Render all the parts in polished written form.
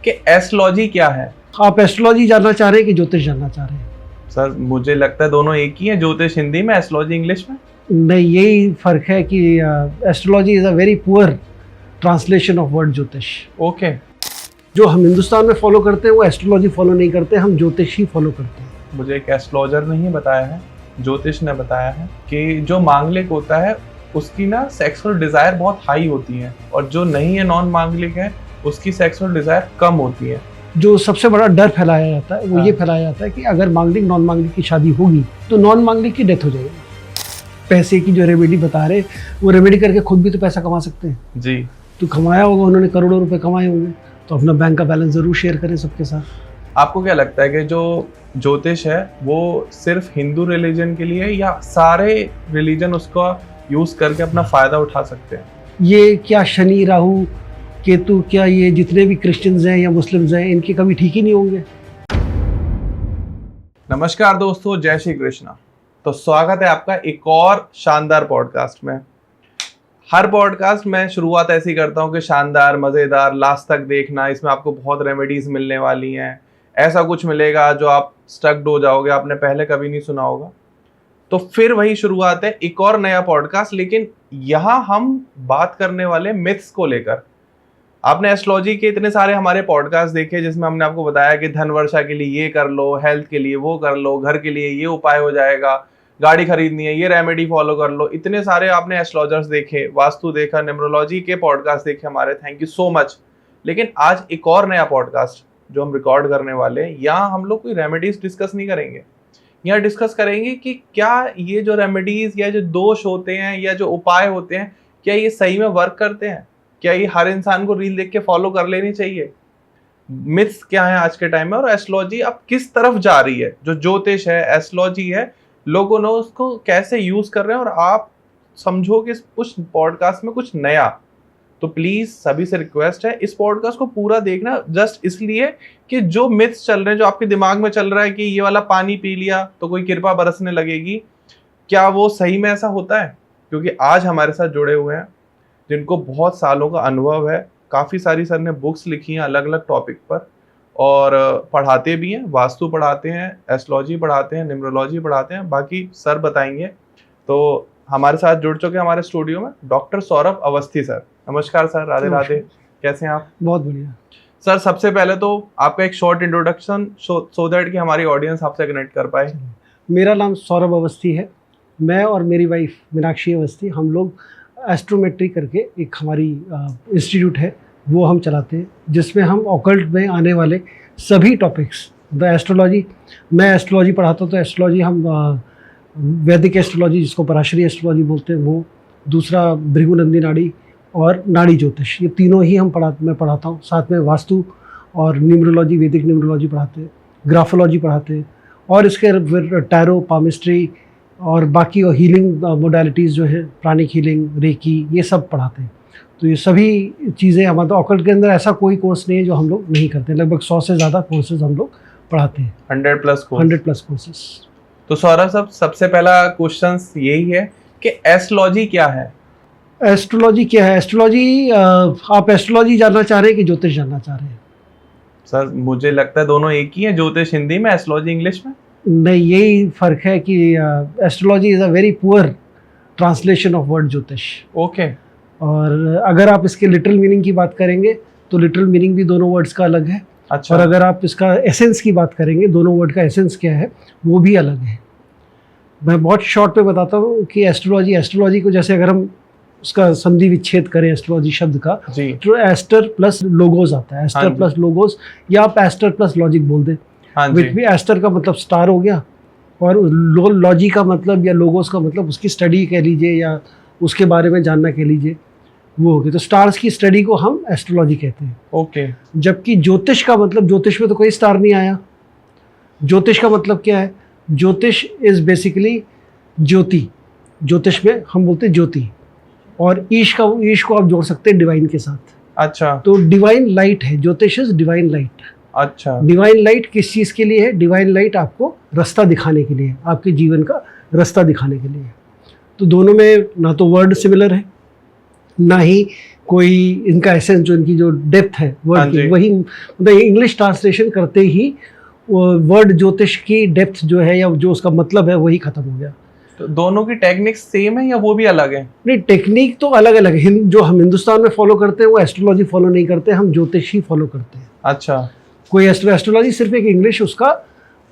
कि एस्ट्रोलॉजी क्या है? आप एस्ट्रोलॉजी जानना चाह रहे हैं कि ज्योतिष जानना चाह रहे हैं? सर मुझे लगता है दोनों एक ही है, ज्योतिष हिंदी में, एस्ट्रोलॉजी इंग्लिश में। नहीं, यही फर्क है कि astrology is a very poor translation of word ज्योतिष। ओके। जो हम हिंदुस्तान में फॉलो करते हैं वो एस्ट्रोलॉजी फॉलो नहीं करते, हम ज्योतिष ही फॉलो करते हैं। मुझे एक एस्ट्रोलॉजर ने ही बताया है, ज्योतिष ने बताया है कि जो मांगलिक होता है उसकी ना सेक्सुअल डिजायर बहुत हाई होती है, और जो नहीं है, नॉन मांगलिक है, उसकी सेक्सुअल डिजायर कम होती है। जो सबसे बड़ा डर फैलाया जाता है वो ये फैलाया जाता है कि अगर मांगलिक नॉन मांगलिक की शादी होगी तो नॉन मांगलिक की डेथ हो जाएगी। पैसे की जो रेमेडी बता रहे, वो रेमेडी करके खुद भी तो पैसा कमा सकते हैं जी। तो कमाया होगा, उन्होंने करोड़ों रुपए कमाए होंगे, तो अपना बैंक का बैलेंस जरूर शेयर करें सबके साथ। आपको क्या लगता है कि जो ज्योतिष है वो सिर्फ हिंदू रिलीजन के लिए, या सारे रिलीजन उसका यूज करके अपना फायदा उठा सकते हैं? ये क्या शनि राहु केतु, क्या ये जितने भी क्रिश्चियंस हैं या मुस्लिम्स हैं, इनके कभी ठीक ही नहीं होंगे? नमस्कार दोस्तों, जय श्री कृष्णा। तो स्वागत है आपका एक और शानदार पॉडकास्ट में। हर पॉडकास्ट में शुरुआत ऐसी करता हूँ कि शानदार, मज़ेदार, लास्ट तक देखना, इसमें आपको बहुत रेमेडीज मिलने वाली हैं, ऐसा कुछ मिलेगा जो आप स्टक्ड हो जाओगे, आपने पहले कभी नहीं सुना होगा। तो फिर वही शुरुआत है, एक और नया पॉडकास्ट, लेकिन यहाँ हम बात करने वाले मिथ्स को लेकर। आपने एस्ट्रोलॉजी के इतने सारे हमारे पॉडकास्ट देखे जिसमें हमने आपको बताया कि धन वर्षा के लिए ये कर लो, हेल्थ के लिए वो कर लो, घर के लिए ये उपाय हो जाएगा, गाड़ी खरीदनी है ये रेमेडी फॉलो कर लो। इतने सारे आपने एस्ट्रोलॉजर्स देखे, वास्तु देखा, न्यूमरोलॉजी के पॉडकास्ट देखे हमारे, थैंक यू सो मच। लेकिन आज एक और नया पॉडकास्ट जो हम रिकॉर्ड करने वाले हैं, यहाँ हम लोग कोई रेमेडीज डिस्कस नहीं करेंगे। यहाँ डिस्कस करेंगे कि क्या ये जो रेमेडीज या जो दोष होते हैं या जो उपाय होते हैं, क्या ये सही में वर्क करते हैं? क्या ये हर इंसान को रील देख के फॉलो कर लेनी चाहिए? मिथ्स क्या है आज के टाइम में, और एस्ट्रोलॉजी अब किस तरफ जा रही है? जो ज्योतिष है, एस्ट्रोलॉजी है, लोगों ने उसको कैसे यूज कर रहे हैं, और आप समझो कि कुछ पॉडकास्ट में कुछ नया। तो प्लीज सभी से रिक्वेस्ट है, इस पॉडकास्ट को पूरा देखना, जस्ट इसलिए कि जो मिथ्स चल रहे हैं, जो आपके दिमाग में चल रहा है कि ये वाला पानी पी लिया तो कोई कृपा बरसने लगेगी, क्या वो सही में ऐसा होता है? क्योंकि आज हमारे साथ जुड़े हुए हैं जिनको बहुत सालों का अनुभव है, काफ़ी सारी सर ने बुक्स लिखी हैं अलग अलग टॉपिक पर, और पढ़ाते भी हैं, वास्तु पढ़ाते हैं, एस्ट्रोलॉजी पढ़ाते हैं, न्यूमरोलॉजी पढ़ाते हैं, बाकी सर बताएंगे। तो हमारे साथ जुड़ चुके हैं हमारे स्टूडियो में डॉक्टर सौरभ अवस्थी सर। नमस्कार सर, राधे राधे, कैसे हैं आप? बहुत बढ़िया सर। सबसे पहले तो आपका एक शॉर्ट इंट्रोडक्शन, सो दैट कि हमारी ऑडियंस आपसे कनेक्ट कर पाए। मेरा नाम सौरभ अवस्थी है। मैं और मेरी वाइफ मीनाक्षी अवस्थी, हम लोग एस्ट्रोमेट्री करके एक हमारी इंस्टीट्यूट है, वो हम चलाते हैं, जिसमें हम ऑकल्ट में आने वाले सभी टॉपिक्स, द एस्ट्रोलॉजी, मैं एस्ट्रोलॉजी पढ़ाता हूँ तो एस्ट्रोलॉजी हम वैदिक एस्ट्रोलॉजी जिसको पराशरी एस्ट्रोलॉजी बोलते हैं वो, दूसरा भृगुनंदी नाड़ी और नाड़ी ज्योतिष, ये तीनों ही मैं पढ़ाता हूँ। साथ में वास्तु और न्यूमरोलॉजी, वैदिक न्यूमरोलॉजी पढ़ाते हैं, ग्राफोलॉजी पढ़ाते हैं, और इसके फिर टैरो, पामिस्ट्री और बाकी और हीलिंग मोडालिटीज़ जो है, प्राणिक हीलिंग, रेकी, ये सब पढ़ाते हैं। तो ये सभी चीज़ें हमारे ऑकल्ट के अंदर ऐसा कोई कोर्स नहीं है जो हम लोग नहीं करते। लगभग 100 से ज़्यादा कोर्सेज हम लोग पढ़ाते हैं, 100 प्लस कोर्सेज। तो सौरभ साहब, सबसे पहला क्वेश्चन यही है कि एस्ट्रोलॉजी क्या है? एस्ट्रोलॉजी क्या है? एस्ट्रोलॉजी, आप एस्ट्रोलॉजी जानना चाह रहे हैं कि ज्योतिष जानना चाह रहे हैं? सर मुझे लगता है दोनों एक ही है, ज्योतिष हिंदी में, एस्ट्रोलॉजी इंग्लिश में। नहीं, यही फर्क है कि astrology is a very poor translation of word ज्योतिष। ओके। और अगर आप इसके लिटरल मीनिंग की बात करेंगे तो लिटरल मीनिंग भी दोनों वर्ड्स का अलग है। अच्छा। और अगर आप इसका एसेंस की बात करेंगे, दोनों वर्ड का एसेंस क्या है, वो भी अलग है। मैं बहुत शॉर्ट पे बताता हूँ कि एस्ट्रोलॉजी को जैसे अगर हम उसका संधि विच्छेद करें एस्ट्रोलॉजी शब्द का, जी, तो एस्टर प्लस लोगोस आता है, एस्टर प्लस लोगोस, या आप एस्टर प्लस लॉजिक बोल दें। विच भी एस्टर का मतलब स्टार हो गया, और लॉजी का मतलब या लोगोस का मतलब उसकी स्टडी कह लीजिए या उसके बारे में जानना कह लीजिए, वो हो गया। तो स्टार्स की स्टडी को हम एस्ट्रोलॉजी कहते हैं। ओके। जबकि ज्योतिष का मतलब, ज्योतिष में तो कोई स्टार नहीं आया। ज्योतिष का मतलब क्या है? ज्योतिष इज बेसिकली ज्योति। ज्योतिष में हम बोलते हैं ज्योति, और ईश को आप जोड़ सकते हैं डिवाइन के साथ। अच्छा। तो डिवाइन लाइट है, ज्योतिष इज डिवाइन लाइट। अच्छा। डिवाइन लाइट किस चीज़ के लिए है? डिवाइन लाइट आपको रास्ता दिखाने के लिए, आपके जीवन का रास्ता दिखाने के लिए। तो दोनों में ना तो वर्ड सिमिलर है, ना ही कोई इनका एसेंस जो इनकी जो डेप्थ है वर्ड की, वही मतलब इंग्लिश ट्रांसलेशन करते ही वर्ड ज्योतिष की डेप्थ जो है या जो उसका मतलब है वही खत्म हो गया। तो दोनों की टेक्निक्स सेम है या वो भी अलग है? नहीं, टेक्निक तो अलग अलग है। जो हम हिंदुस्तान में फॉलो करते हैं वो एस्ट्रोलॉजी फॉलो नहीं करते, हम ज्योतिष ही फॉलो करते हैं। अच्छा। कोई एस्ट्रोलॉजी सिर्फ एक इंग्लिश उसका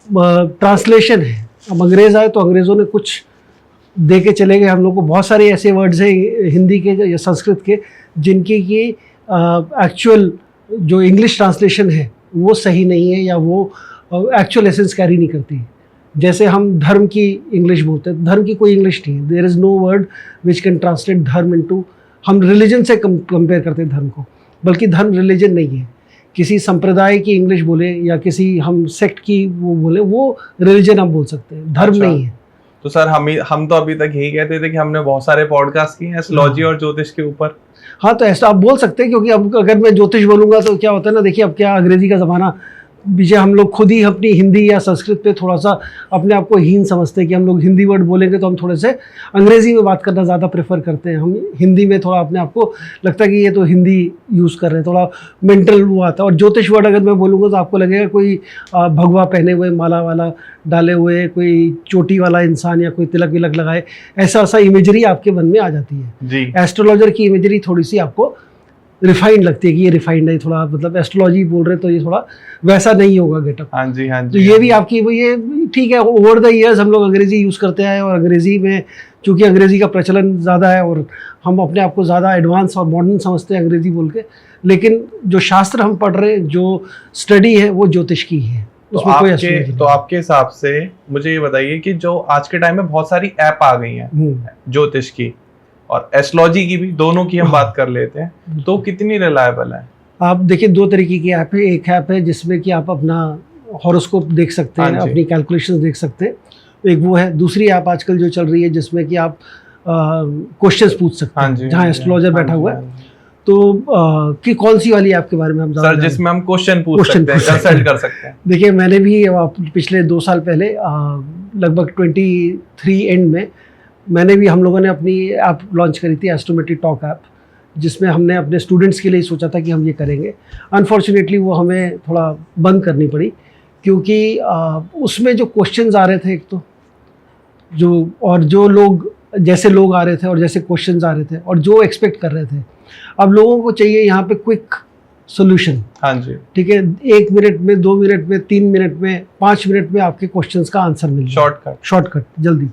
ट्रांसलेशन है। अब अंग्रेज आए तो अंग्रेजों ने कुछ दे के चले गए हम लोग को। बहुत सारे ऐसे वर्ड्स हैं हिंदी के या संस्कृत के जिनकी की एक्चुअल जो इंग्लिश ट्रांसलेशन है वो सही नहीं है या वो एक्चुअल एसेंस कैरी नहीं करती। जैसे हम धर्म की इंग्लिश बोलते हैं, धर्म की कोई इंग्लिश नहीं है। There is no word which can translate धर्म इनटू, हम रिलीजन से कंपेयर करते हैं धर्म को, बल्कि धर्म रिलीजन नहीं है। किसी संप्रदाय की इंग्लिश बोले या किसी हम सेक्ट की वो बोले, वो रिलीजन हम बोल सकते हैं, धर्म अच्छा। नहीं है। तो सर हम तो अभी तक यही कहते थे कि हमने बहुत सारे पॉडकास्ट किए हैं एस्ट्रोलॉजी और ज्योतिष के ऊपर। हाँ, तो ऐसा आप बोल सकते हैं, क्योंकि अब अगर मैं ज्योतिष बोलूँगा तो क्या होता है ना, देखिए अब क्या अंग्रेजी का ज़माना पीछे, हम लोग खुद ही अपनी हिंदी या संस्कृत पे थोड़ा सा अपने आप को हीन समझते हैं कि हम लोग हिंदी वर्ड बोलेंगे तो हम थोड़े से अंग्रेज़ी में बात करना ज़्यादा प्रेफर करते हैं। हम हिंदी में थोड़ा अपने आप को लगता है कि ये तो हिंदी यूज़ कर रहे हैं, थोड़ा मेंटल वो आता है। और ज्योतिष वर्ड अगर मैं बोलूँगा तो आपको लगेगा कोई भगवा पहने हुए, माला वाला डाले हुए, कोई चोटी वाला इंसान या कोई तिलक विलक लगाए, ऐसा इमेजरी आपके मन में आ जाती है जी। एस्ट्रोलॉजर की इमेजरी थोड़ी सी आपको रिफाइंड लगती है कि ये रिफाइंड है थोड़ा, मतलब एस्ट्रोलॉजी बोल रहे तो ये थोड़ा वैसा नहीं होगा गेटअप। हाँ जी, हाँ जी। तो ये भी आपकी वो ये ठीक है, ओवर द ईयर्स हम लोग अंग्रेजी यूज़ करते हैं और अंग्रेजी में चूँकि अंग्रेजी का प्रचलन ज़्यादा है और हम अपने आप को ज़्यादा एडवांस और मॉडर्न समझते हैं अंग्रेजी बोल के, लेकिन जो शास्त्र हम पढ़ रहे हैं, जो स्टडी है वो ज्योतिष की है। तो आपके हिसाब से मुझे ये बताइए कि जो आज के टाइम में बहुत सारी ऐप आ गई हैं ज्योतिष की और एस्ट्रोलॉजी की भी, दोनों की हम बात कर लेते हैं, तो कितनी रिलायबल है? आप देखिए, दो तरीके की ऐप है। एक ऐप है जिसमें कि आप अपना हॉरोस्कोप देख सकते हैं, अपनी कैलकुलेशंस देख सकते हैं, एक वो है। दूसरी ऐप आजकल जो चल रही है जिसमें कि आप क्वेश्चंस पूछ सकते हैं, जहाँ एस्ट्रोलॉजर बैठा हुआ है। तो कि कौन सी वाली ऐप के बारे में हम सर जिसमें हम क्वेश्चन पूछ सकते हैं, कंसल्ट कर सकते हैं? देखिए, मैंने भी पिछले 2 साल पहले लगभग 23 एंड में मैंने भी, हम लोगों ने अपनी ऐप लॉन्च करी थी, एस्ट्रोमेट्री टॉक ऐप, जिसमें हमने अपने स्टूडेंट्स के लिए सोचा था कि हम ये करेंगे। अनफॉर्चुनेटली वो हमें थोड़ा बंद करनी पड़ी, क्योंकि उसमें जो क्वेश्चंस आ रहे थे, एक तो जो लोग जैसे लोग आ रहे थे और जैसे क्वेश्चंस आ रहे थे और जो एक्सपेक्ट कर रहे थे, अब लोगों को चाहिए यहाँ पे क्विक सोल्यूशन। हाँ जी, ठीक है, 1 मिनट में, 2 मिनट में, 3 मिनट में, 5 मिनट में आपके क्वेश्चंस का आंसर मिल जाए, शॉर्टकट जल्दी।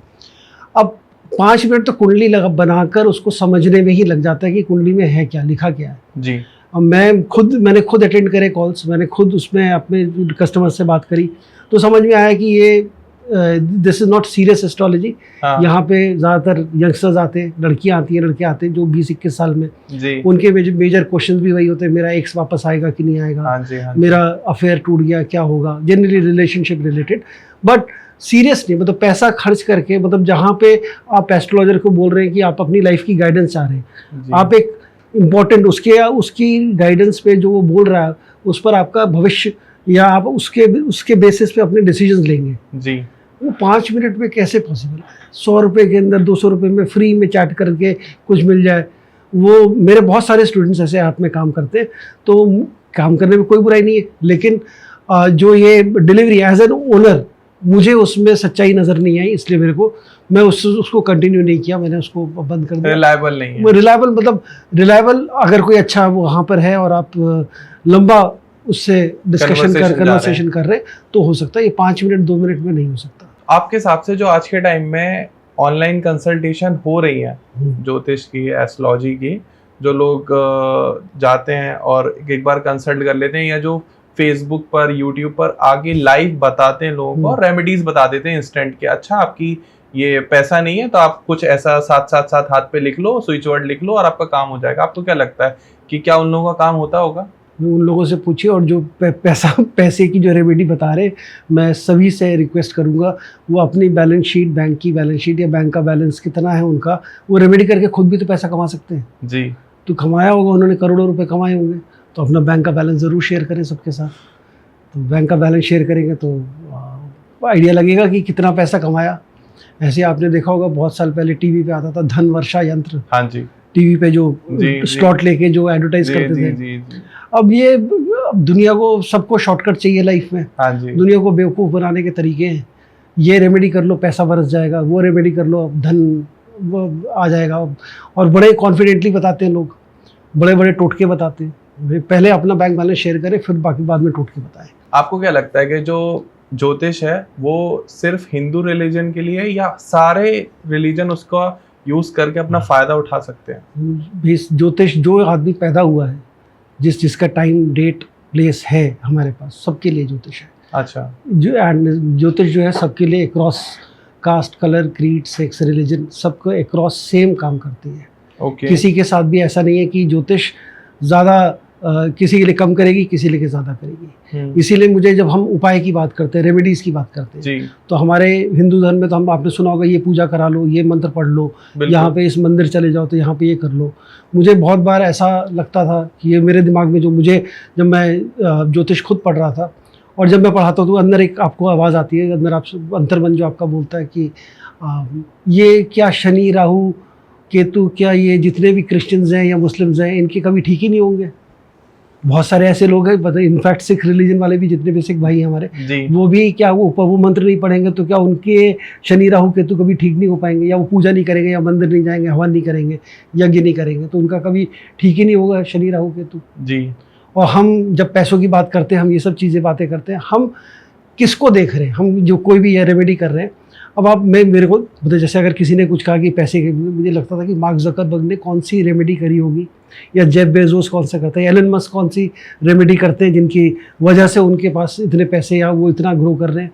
अब 5 मिनट तो कुंडली बनाकर उसको समझने में ही लग जाता है कि कुंडली में है क्या, लिखा क्या है जी। अब मैंने खुद अटेंड करे कॉल्स, मैंने खुद उसमें अपने कस्टमर से बात करी, तो समझ में आया कि ये this is not serious astrology. यहाँ पे ज़्यादातर यंगस्टर्स आते हैं, लड़कियाँ आती हैं, लड़के आते हैं जो 20-21 साल में जी। उनके मेजर क्वेश्चन भी वही होते हैं, मेरा एक्स वापस आएगा कि नहीं आएगा, हाँ जी, मेरा अफेयर टूट गया क्या होगा, generally relationship related. But serious नहीं, मतलब पैसा खर्च करके, मतलब जहाँ पे आप एस्ट्रोलॉजर को बोल रहे हैं कि आप अपनी लाइफ की गाइडेंस चाह रहे हैं, आप एक इम्पॉर्टेंट उसकी गाइडेंस पे जो वो बोल रहा है उस पर आपका भविष्य, या आप उसके बेसिस पे अपने डिसीजंस लेंगे जी। वो 5 मिनट में कैसे पॉसिबल है? 100 रुपये के अंदर, 200 रुपये में फ्री में चैट करके कुछ मिल जाए। वो मेरे बहुत सारे स्टूडेंट्स ऐसे ऐप में काम करते हैं, तो काम करने में कोई बुराई नहीं है, लेकिन जो ये डिलीवरी एज एन ओनर, मुझे उसमें सच्चाई नज़र नहीं आई, इसलिए मैं उसको कंटिन्यू नहीं किया, मैंने उसको बंद कर दिया। रिलायबल नहीं है। रिलायबल अगर कोई अच्छा वहाँ पर है और आप लंबा उससे कन्वर्सेशन कर रहे तो हो सकता है। ये 5 मिनट 2 मिनट में नहीं हो सकता। आपके हिसाब से जो आज के टाइम में ऑनलाइन कंसल्टेशन हो रही है ज्योतिष की, एस्ट्रोलॉजी की, जो लोग जाते हैं और एक बार कंसल्ट कर लेते हैं, या जो फेसबुक पर, यूट्यूब पर आगे लाइव बताते हैं लोगों को और रेमेडीज बता देते हैं इंस्टेंट के, अच्छा आपकी ये पैसा नहीं है तो आप कुछ ऐसा साथ हाथ पे लिख लो, स्विच वर्ड लिख लो और आपका काम हो जाएगा। आपको क्या लगता है कि क्या उन लोगों का काम होता होगा? उन लोगों से पूछिए, और जो पैसे की जो रेमेडी बता रहे, मैं सभी से रिक्वेस्ट करूंगा वो अपनी बैलेंस शीट, बैंक की बैलेंस शीट या बैंक का बैलेंस कितना है उनका, वो रेमेडी करके खुद भी तो पैसा कमा सकते हैं जी। तो कमाया होगा उन्होंने, करोड़ों रुपए कमाए होंगे, तो अपना बैंक का बैलेंस ज़रूर शेयर करें सबके साथ। तो बैंक का बैलेंस शेयर करेंगे तो आइडिया लगेगा कि कितना पैसा कमाया। ऐसे आपने देखा होगा बहुत साल पहले टीवी पे आता था धन वर्षा यंत्र। हाँ जी। टीवी पे जो जी, स्लॉट लेके जो एडवर्टाइज जी करते जी थे। जी जी। अब ये दुनिया को सबको शॉर्टकट चाहिए लाइफ में, हाँ जी। दुनिया को बेवकूफ़ बनाने के तरीके हैं। ये रेमेडी कर लो पैसा बरस जाएगा, वो रेमेडी कर लो धन वो आ जाएगा, और बड़े कॉन्फिडेंटली बताते हैं लोग, बड़े बड़े टोटके बताते हैं। पहले अपना बैंक बैलेंस शेयर करें, फिर बाकी बाद में टोटके बताएं। आपको क्या लगता है कि जो ज्योतिष है वो सिर्फ हिंदू रिलीजन के लिए है या सारे रिलीजन उसका यूज करके अपना फायदा उठा सकते हैं? भी ज्योतिष जो आदमी पैदा हुआ है, जिसका टाइम डेट प्लेस है हमारे पास, सबके लिए ज्योतिष है। अच्छा। ज्योतिष जो है सबके लिए across cast, colour, creed, sex, religion, सबको अक्रॉस सेम काम करती है। ओके। किसी के साथ भी ऐसा नहीं है कि ज्योतिष ज़्यादा किसी के लिए कम करेगी, किसी के लिए ज़्यादा करेगी। इसीलिए मुझे जब हम उपाय की बात करते हैं, रेमेडीज़ की बात करते हैं जी। तो हमारे हिंदू धर्म में तो हम, आपने सुना होगा, ये पूजा करा लो, ये मंत्र पढ़ लो, यहाँ पे इस मंदिर चले जाओ तो यहाँ पे ये कर लो। मुझे बहुत बार ऐसा लगता था कि ये मेरे दिमाग में, जो मुझे जब मैं ज्योतिष खुद पढ़ रहा था और जब मैं पढ़ाता हूँ तो अंदर एक आपको आवाज़ आती है, अंदर आप अंतर्मन जो आपका बोलता है कि ये क्या शनि, राहु, केतु, क्या ये जितने भी क्रिश्चियंस हैं या मुस्लिम्स हैं, इनके कभी ठीक ही नहीं होंगे। बहुत सारे ऐसे लोग हैं, पता, इनफैक्ट सिख रिलीजन वाले भी, जितने भी सिख भाई हैं हमारे, वो भी क्या वो मंत्र नहीं पढ़ेंगे तो क्या उनके शनि, राहु, केतु कभी ठीक नहीं हो पाएंगे, या वो पूजा नहीं करेंगे, या मंदिर नहीं जाएंगे, हवन नहीं करेंगे, यज्ञ नहीं करेंगे, तो उनका कभी ठीक ही नहीं होगा शनि, राहु, केतु जी। और हम जब पैसों की बात करते हैं, हम ये सब चीज़ें बातें करते हैं, हम किसको देख रहे हैं? हम जो कोई भी ये रेमेडी कर रहे हैं, अब आप मेरे को मतलब, जैसे अगर किसी ने कुछ कहा कि पैसे के, मुझे लगता था कि मार्क ज़करबर्ग ने कौन सी रेमेडी करी होगी, या जेफ बेजोस कौन सा करता है, एलन मस्क कौन सी रेमेडी करते हैं जिनकी वजह से उनके पास इतने पैसे या वो इतना ग्रो कर रहे हैं,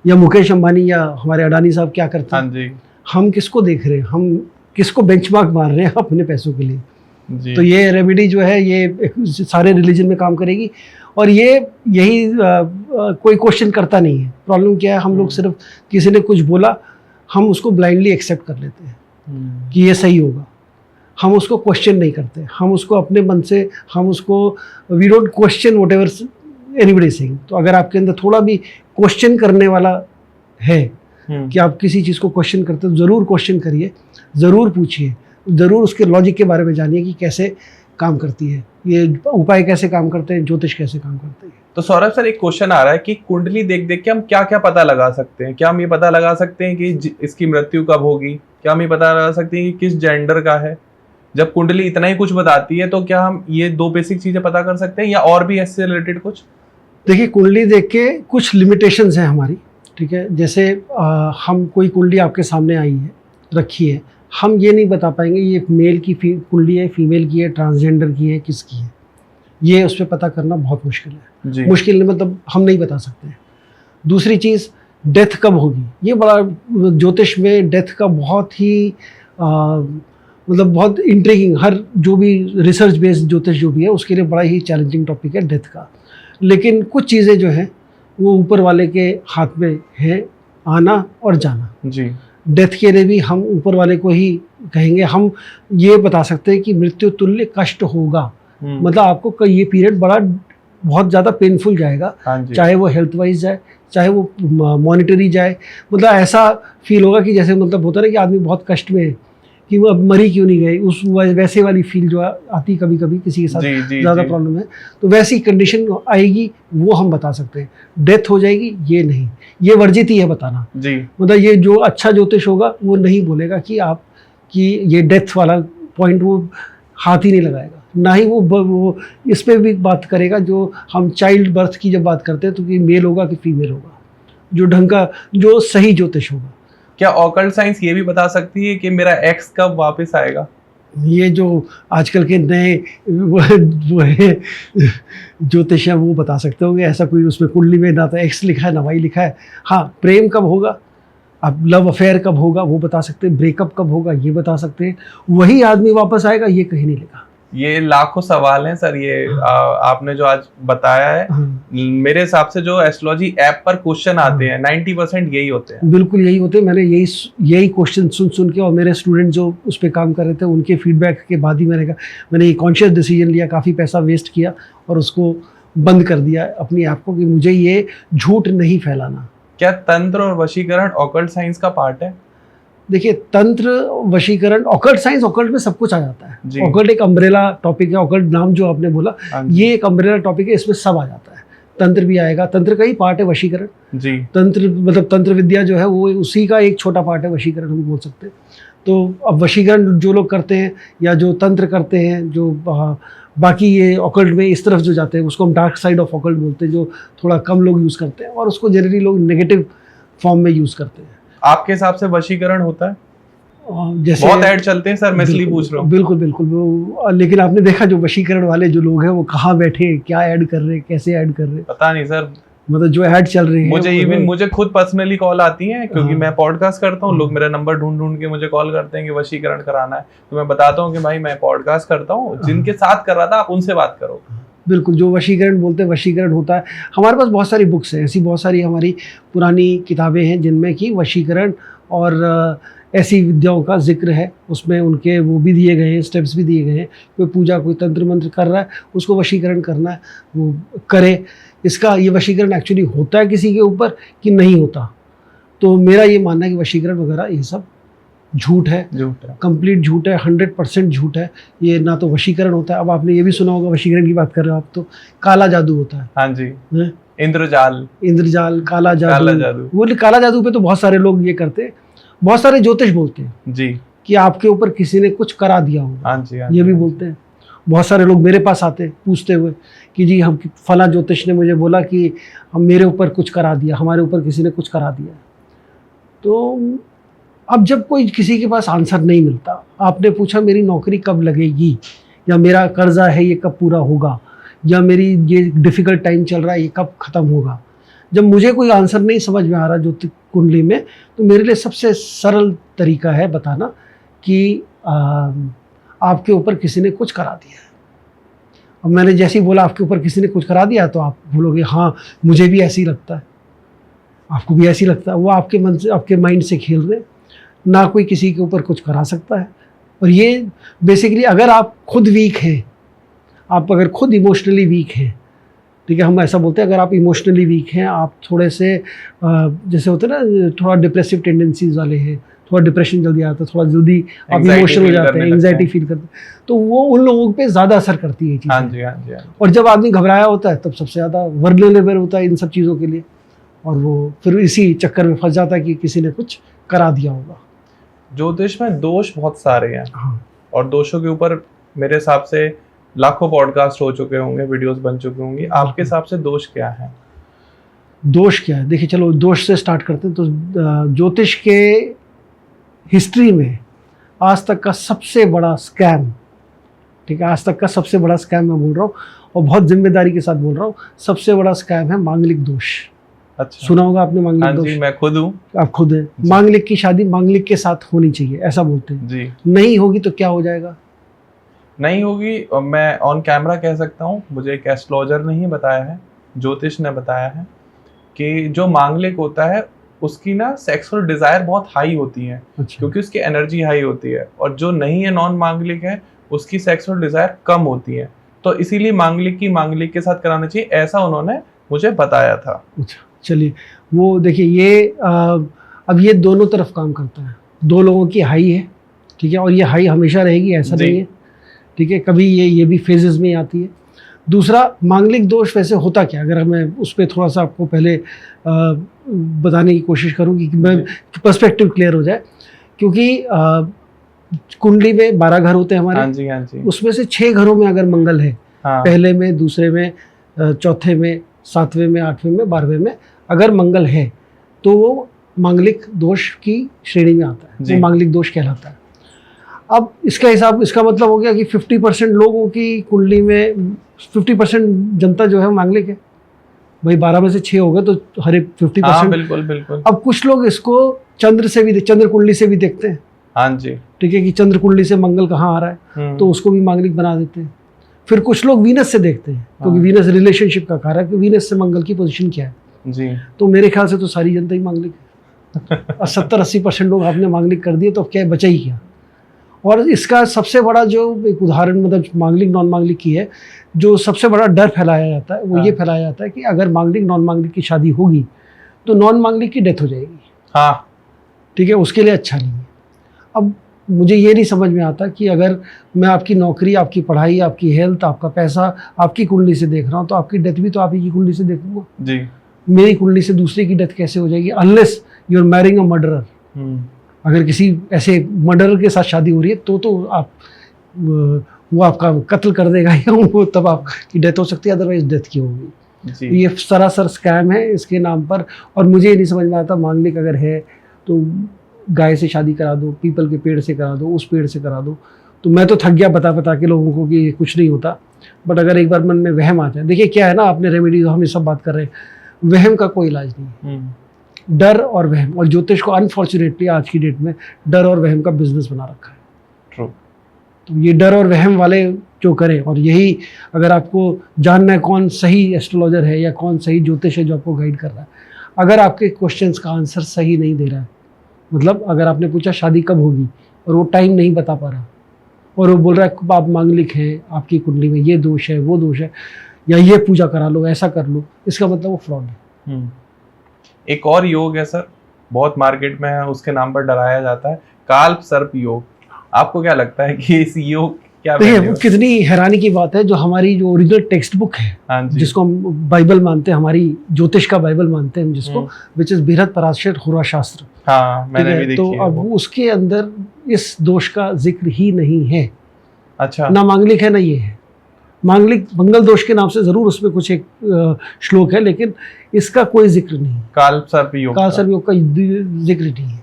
या मुकेश अंबानी या हमारे अडानी साहब क्या करते हैं। हाँ जी। हम किसको देख रहे हैं? हम किसको बेंचमार्क मार रहे हैं अपने पैसों के लिए? जी। तो ये रेमेडी जो है ये सारे रिलीजन में काम करेगी, और ये यही कोई क्वेश्चन करता नहीं है। प्रॉब्लम क्या है, हम लोग सिर्फ किसी ने कुछ बोला, हम उसको ब्लाइंडली एक्सेप्ट कर लेते हैं कि ये सही होगा। हम उसको क्वेश्चन नहीं करते, हम उसको अपने मन से, हम उसको, we don't question whatever anybody saying. तो अगर आपके अंदर थोड़ा भी क्वेश्चन करने वाला है कि आप किसी चीज़ को क्वेश्चन करते हो, ज़रूर क्वेश्चन करिए, ज़रूर पूछिए, ज़रूर उसके लॉजिक के बारे में जानिए कि कैसे काम करती है, ये उपाय कैसे काम करते हैं, ज्योतिष कैसे काम करते हैं। तो सौरभ सर, एक क्वेश्चन आ रहा है कि कुंडली देख देख के हम क्या क्या पता लगा सकते हैं? क्या हम ये पता लगा सकते हैं कि इसकी मृत्यु कब होगी? क्या हम ये पता लगा सकते हैं कि किस जेंडर का है? जब कुंडली इतना ही कुछ बताती है तो क्या हम ये दो बेसिक चीजें पता कर सकते हैं, या और भी इससे रिलेटेड कुछ? देखिए, कुंडली देख के कुछ लिमिटेशंस हैं हमारी, ठीक है। जैसे हम कोई कुंडली आपके सामने आई है, रखी है, हम ये नहीं बता पाएंगे ये मेल की कुंडली है, फीमेल की है, ट्रांसजेंडर की है, किसकी है। ये उस पर पता करना बहुत मुश्किल है जी। मुश्किल नहीं, मतलब हम नहीं बता सकते हैं। दूसरी चीज़, डेथ कब होगी, ये बड़ा ज्योतिष में डेथ का बहुत ही मतलब बहुत इंट्रिगिंग, हर जो भी रिसर्च बेस्ड ज्योतिष जो भी है उसके लिए बड़ा ही चैलेंजिंग टॉपिक है डेथ का। लेकिन कुछ चीज़ें जो हैं वो ऊपर वाले के हाथ में है, आना और जाना जी। डेथ के लिए भी हम ऊपर वाले को ही कहेंगे। हम ये बता सकते हैं कि मृत्यु तुल्य कष्ट होगा, मतलब आपको ये पीरियड बड़ा बहुत ज़्यादा पेनफुल जाएगा, चाहे वो हेल्थ वाइज जाए, चाहे वो मॉनिटरी जाए। मतलब ऐसा फील होगा कि जैसे, मतलब होता है ना कि आदमी बहुत कष्ट में है कि वो अब मरी क्यों नहीं गई, उस वैसे वाली फील जो आती कभी कभी किसी के साथ ज़्यादा प्रॉब्लम है, तो वैसी कंडीशन आएगी, वो हम बता सकते हैं। डेथ हो जाएगी ये नहीं, ये वर्जित ही है बताना जी। मतलब ये जो अच्छा ज्योतिष होगा वो नहीं बोलेगा कि आप कि ये डेथ वाला पॉइंट वो हाथ ही नहीं लगाएगा, ना ही वो इस पर भी बात करेगा। जो हम चाइल्ड बर्थ की जब बात करते हैं तो कि मेल होगा कि फीमेल होगा, जो ढंग का, जो सही ज्योतिष होगा। क्या ऑकल्ट साइंस ये भी बता सकती है कि मेरा एक्स कब वापस आएगा? ये जो आजकल के नए वो है ज्योतिष है, वो बता सकते होंगे। ऐसा कोई उसमें कुंडली में ना तो एक्स लिखा है ना वाई लिखा है। हाँ, प्रेम कब होगा, अब लव अफेयर कब होगा वो बता सकते हैं, ब्रेकअप कब होगा ये बता सकते हैं, वही आदमी वापस आएगा ये कहीं नहीं लिखा। ये लाखों सवाल हैं सर, ये आपने जो आज बताया है, मेरे हिसाब से जो एस्ट्रोलॉजी ऐप पर क्वेश्चन आते हैं 90% यही होते हैं। बिल्कुल यही होते हैं। मैंने यही क्वेश्चन सुन के, और मेरे स्टूडेंट जो उस पर काम कर रहे थे उनके फीडबैक के बाद ही मैंने ये कॉन्शियस डिसीजन लिया, काफ़ी पैसा वेस्ट किया और उसको बंद कर दिया अपनी ऐप को, कि मुझे ये झूठ नहीं फैलाना। क्या तंत्र और वशीकरण ऑकल्ट साइंस का पार्ट है? देखिए तंत्र, वशीकरण, ऑकल्ट साइंस, ऑकल्ट में सब कुछ आ जाता जी। है। ऑकल्ट एक अम्ब्रेला टॉपिक है, ऑकल्ट नाम जो आपने बोला हाँ जी। ये एक अम्ब्रेला टॉपिक है, इसमें सब आ जाता है। तंत्र भी आएगा, तंत्र का ही पार्ट है वशीकरण। जी। तंत्र मतलब तंत्र विद्या जो है वो उसी का एक छोटा पार्ट है वशीकरण, हम बोल सकते हैं। तो अब वशीकरण जो लोग करते हैं या जो तंत्र करते हैं, जो बाकी ये ऑकल्ट में इस तरफ जो जाते हैं उसको हम डार्क साइड ऑफ ऑकल्ट बोलते हैं, जो थोड़ा कम लोग यूज़ करते हैं और उसको जनरली लोग नेगेटिव फॉर्म में यूज़ करते हैं। आपके हिसाब से वशीकरण होता है? जैसे बहुत ऐड चलते हैं सर, मैं इसलिए पूछ रहा हूँ। बिल्कुल बिल्कुल। लेकिन आपने देखा जो वशीकरण वाले जो लोग हैं वो कहाँ बैठे, क्या ऐड कर रहे हैं, कैसे ऐड कर रहे हैं, पता नहीं सर। मतलब जो ऐड चल रही है मुझे खुद पर्सनली कॉल आती है, क्योंकि हाँ। मैं पॉडकास्ट करता हूँ, लोग मेरा नंबर ढूंढ ढूंढ के मुझे कॉल करते हैं कि वशीकरण कराना है, तो मैं बताता हूँ कि भाई मैं पॉडकास्ट करता हूँ, जिनके साथ कर रहा था आप उनसे बात करो। बिल्कुल, जो वशीकरण बोलते हैं वशीकरण होता है। हमारे पास बहुत सारी बुक्स हैं, ऐसी बहुत सारी हमारी पुरानी किताबें हैं जिनमें कि वशीकरण और ऐसी विद्याओं का जिक्र है। उसमें उनके वो भी दिए गए हैं, स्टेप्स भी दिए गए हैं। कोई पूजा, कोई तंत्र मंत्र कर रहा है, उसको वशीकरण करना है, वो करे। इसका ये वशीकरण एक्चुअली होता है किसी के ऊपर कि नहीं होता। तो मेरा ये मानना है कि वशीकरण वगैरह ये सब झूठ है, कंप्लीट झूठ है, 100% झूठ है। ये ना तो वशीकरण होता है। अब आपने ये भी सुना होगा, वशीकरण की बात कर रहे हो आप, तो काला जादू होता है। हाँ जी, है? इंद्रजाल, काला जादू। वो काला जादू पे तो बहुत सारे लोग ये करते हैं, बहुत सारे ज्योतिष बोलते हैं जी कि आपके ऊपर किसी ने कुछ करा दिया होगा। हाँ जी, ये भी बोलते हैं। बहुत सारे लोग मेरे पास आते हैं पूछते हुए कि जी हम फला ज्योतिष ने मुझे बोला कि हम मेरे ऊपर कुछ करा दिया, हमारे ऊपर किसी ने कुछ करा दिया। तो अब जब कोई किसी के पास आंसर नहीं मिलता, आपने पूछा मेरी नौकरी कब लगेगी, या मेरा कर्जा है ये कब पूरा होगा, या मेरी ये डिफ़िकल्ट टाइम चल रहा है ये कब ख़त्म होगा, जब मुझे कोई आंसर नहीं समझ में आ रहा ज्योतिष कुंडली में, तो मेरे लिए सबसे सरल तरीका है बताना कि आपके ऊपर किसी ने कुछ करा दिया है। अब मैंने जैसे ही बोला आपके ऊपर किसी ने कुछ करा दिया, तो आप बोलोगे हाँ मुझे भी ऐसे ही लगता है, आपको भी ऐसे ही लगता है। वो आपके मन से, आपके माइंड से खेल रहे। ना कोई किसी के ऊपर कुछ करा सकता है। और ये बेसिकली अगर आप खुद वीक हैं, आप अगर खुद इमोशनली वीक हैं, ठीक है, हम ऐसा बोलते हैं अगर आप इमोशनली वीक हैं, आप थोड़े से जैसे होते हैं ना, थोड़ा डिप्रेसिव टेंडेंसीज वाले हैं, थोड़ा डिप्रेशन जल्दी आता है, थोड़ा जल्दी आप इमोशनल हो जाते हैं, एंग्जाइटी फील करते हैं, तो वो उन लोगों पे ज़्यादा असर करती है ये चीज़। हाँ जी, हाँ जी, हाँ जी। और जब आदमी घबराया होता है तब सबसे ज़्यादा वर्नरेबल होता है इन सब चीज़ों के लिए, और वो फिर इसी चक्कर में फंस जाता है कि किसी ने कुछ करा दिया होगा। ज्योतिष में दोष बहुत सारे हैं। हाँ। और दोषों के ऊपर मेरे हिसाब से लाखों पॉडकास्ट हो चुके होंगे, वीडियोस बन चुकी होंगी। आपके हिसाब से दोष क्या है? दोष क्या है? देखिए चलो दोष से स्टार्ट करते हैं। तो ज्योतिष के हिस्ट्री में आज तक का सबसे बड़ा स्कैम, ठीक है, आज तक का सबसे बड़ा स्कैम मैं बोल रहा हूँ और बहुत जिम्मेदारी के साथ बोल रहा हूँ, सबसे बड़ा स्कैम है मांगलिक दोष। अच्छा, सुना होगा आपने मांगलिक हाँ दोष? जी, मैं खुद हूँ। आप खुद हैं। मांगलिक की शादी मांगलिक के साथ होनी चाहिए, ऐसा बोलते हैं जी। नहीं होगी तो क्या हो जाएगा? नहीं होगी, मैं ऑन कैमरा कह सकता हूँ, मुझे एक एस्ट्रोलॉजर ने ही बताया है, ज्योतिष ने बताया है कि जो मांगलिक होता है उसकी ना सेक्सुअल डिजायर बहुत हाई होती है। अच्छा। क्योंकि उसकी एनर्जी हाई होती है, और जो नहीं है, नॉन मांगलिक है, उसकी सेक्सुअल डिजायर कम होती है। तो इसीलिए मांगलिक की मांगलिक के साथ कराना चाहिए, ऐसा उन्होंने मुझे बताया था। अच्छा, चलिए वो देखिए ये अब ये दोनों तरफ काम करता है। दो लोगों की हाई है, ठीक है, और ये हाई हमेशा रहेगी ऐसा नहीं है, ठीक है, कभी ये भी फेजेस में आती है। दूसरा, मांगलिक दोष वैसे होता क्या, अगर मैं उस पर थोड़ा सा आपको पहले बताने की कोशिश करूँ कि मैं पर्सपेक्टिव क्लियर हो जाए। क्योंकि कुंडली में 12 घर होते हैं हमारे। हाँ जी, हाँ जी। उसमें से 6 घरों में अगर मंगल है, हाँ। पहले में, दूसरे में, चौथे में, 7वें में, 8वें में, 12वें में अगर मंगल है तो वो मांगलिक दोष की श्रेणी में आता है, वो मांगलिक दोष कहलाता है। अब इसका मतलब हो गया कि 50% लोगों की कुंडली में 50% जनता जो है मांगलिक है। भाई 12 में से 6 हो गए तो हर एक 50%। हाँ, बिल्कुल बिल्कुल। अब कुछ लोग इसको चंद्र कुंडली से भी देखते हैं। हाँ जी, ठीक है, कि चंद्र कुंडली से मंगल कहाँ आ रहा है, तो उसको भी मांगलिक बना देते हैं। फिर कुछ लोग वीनस से देखते हैं, क्योंकि वीनस रिलेशनशिप का कारक है, वीनस से मंगल की पोजीशन क्या है जी। तो मेरे ख्याल से तो सारी जनता ही मांगलिक है। 70-80% लोग आपने मांगलिक कर दिए तो अब क्या बचा ही क्या। और इसका सबसे बड़ा जो एक उदाहरण, मतलब मांगलिक नॉन मांगलिक की है, जो सबसे बड़ा डर फैलाया जाता है वो ये फैलाया जाता है कि अगर मांगलिक नॉन मांगलिक की शादी होगी तो नॉन मांगलिक की डेथ हो जाएगी। हाँ, ठीक है, उसके लिए अच्छा नहीं है। अब मुझे ये नहीं समझ में आता कि अगर मैं आपकी नौकरी, आपकी पढ़ाई, आपकी हेल्थ, आपका पैसा आपकी कुंडली से देख रहा हूँ, तो आपकी डेथ भी तो आप ही की कुंडली से देखूंगा। जी। मेरी कुंडली से दूसरे की डेथ कैसे हो जाएगी? Unless you are marrying a murderer. अगर किसी ऐसे मर्डरर के साथ शादी हो रही है तो आप वो आपका कत्ल कर देगा या वो तब आपकी डेथ हो सकती है, अदरवाइज डेथ की होगी। ये सरासर स्कैम है इसके नाम पर। और मुझे ये नहीं समझ में आता, मांगलिक अगर है तो गाय से शादी करा दो, पीपल के पेड़ से करा दो, उस पेड़ से करा दो। तो मैं तो थक गया बता के लोगों को कि कुछ नहीं होता। बट अगर एक बार मन में वहम आ जाए, देखिए क्या है ना, आपने रेमेडी हम ये सब बात कर रहे हैं, वहम का कोई इलाज नहीं है। डर और वहम, और ज्योतिष को अनफॉर्चुनेटली आज की डेट में डर और वहम का बिजनेस बना रखा है। ट्रू। तो ये डर और वहम वाले जो करें, और यही अगर आपको जानना है कौन सही एस्ट्रोलॉजर है या कौन सही ज्योतिष है जो आपको गाइड कर रहा है, अगर आपके क्वेश्चंस का आंसर सही नहीं दे रहा है, मतलब अगर आपने पूछा शादी कब होगी और वो टाइम नहीं बता पा रहा, और वो बोल रहा है आप मांगलिक हैं, आपकी कुंडली में ये दोष है, वो दोष है, या ये पूजा करा लो, ऐसा कर लो, इसका मतलब वो फ्रॉड है। एक और योग है सर, बहुत मार्केट में है, उसके नाम पर डराया जाता है, काल्प सर्प योग। आपको क्या लगता है कि इस योग क्या देखिए कितनी हैरानी की बात है, जो हमारी जो ओरिजिनल टेक्स्ट बुक है, जिसको हम बाइबल मानते हैं, हमारी ज्योतिष का बाइबल मानते हैं हम जिसको, विच इज बृहद पराशर होरा शास्त्र। हाँ, मैंने भी देखी तो है अब उसके अंदर इस दोष का जिक्र ही नहीं है। अच्छा। ना मांगलिक है ना ये है। मांगलिक मंगल दोष के नाम से जरूर उसमें कुछ एक श्लोक है, लेकिन इसका कोई जिक्र नहीं। काल्प सर्प योग का जिक्र नहीं है,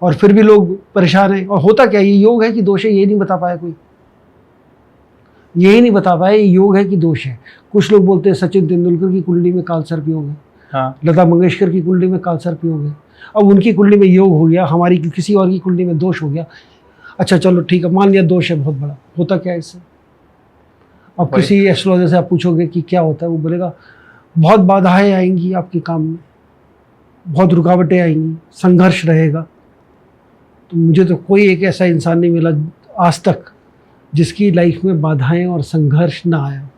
और फिर भी लोग परेशान हैं। और होता क्या, ये योग है कि दोष है ये नहीं बता पाया कोई, यही नहीं बता पाया ये योग है कि दोष है। कुछ लोग बोलते हैं सचिन तेंदुलकर की कुंडली में काल सर्प योग है। हाँ। लता मंगेशकर की कुंडली में काल सर्प योग है। अब उनकी कुंडली में योग हो गया, हमारी किसी और की कुंडली में दोष हो गया। अच्छा चलो ठीक है, मान लिया दोष है बहुत बड़ा, होता क्या है इससे? अब किसी एस्ट्रोलॉजर से आप पूछोगे कि क्या होता है, वो बोलेगा बहुत बाधाएं आएंगी आपके काम में, बहुत रुकावटें आएंगी, संघर्ष रहेगा। तो मुझे तो कोई एक ऐसा इंसान नहीं मिला आज तक जिसकी लाइफ में बाधाएं और संघर्ष ना आया।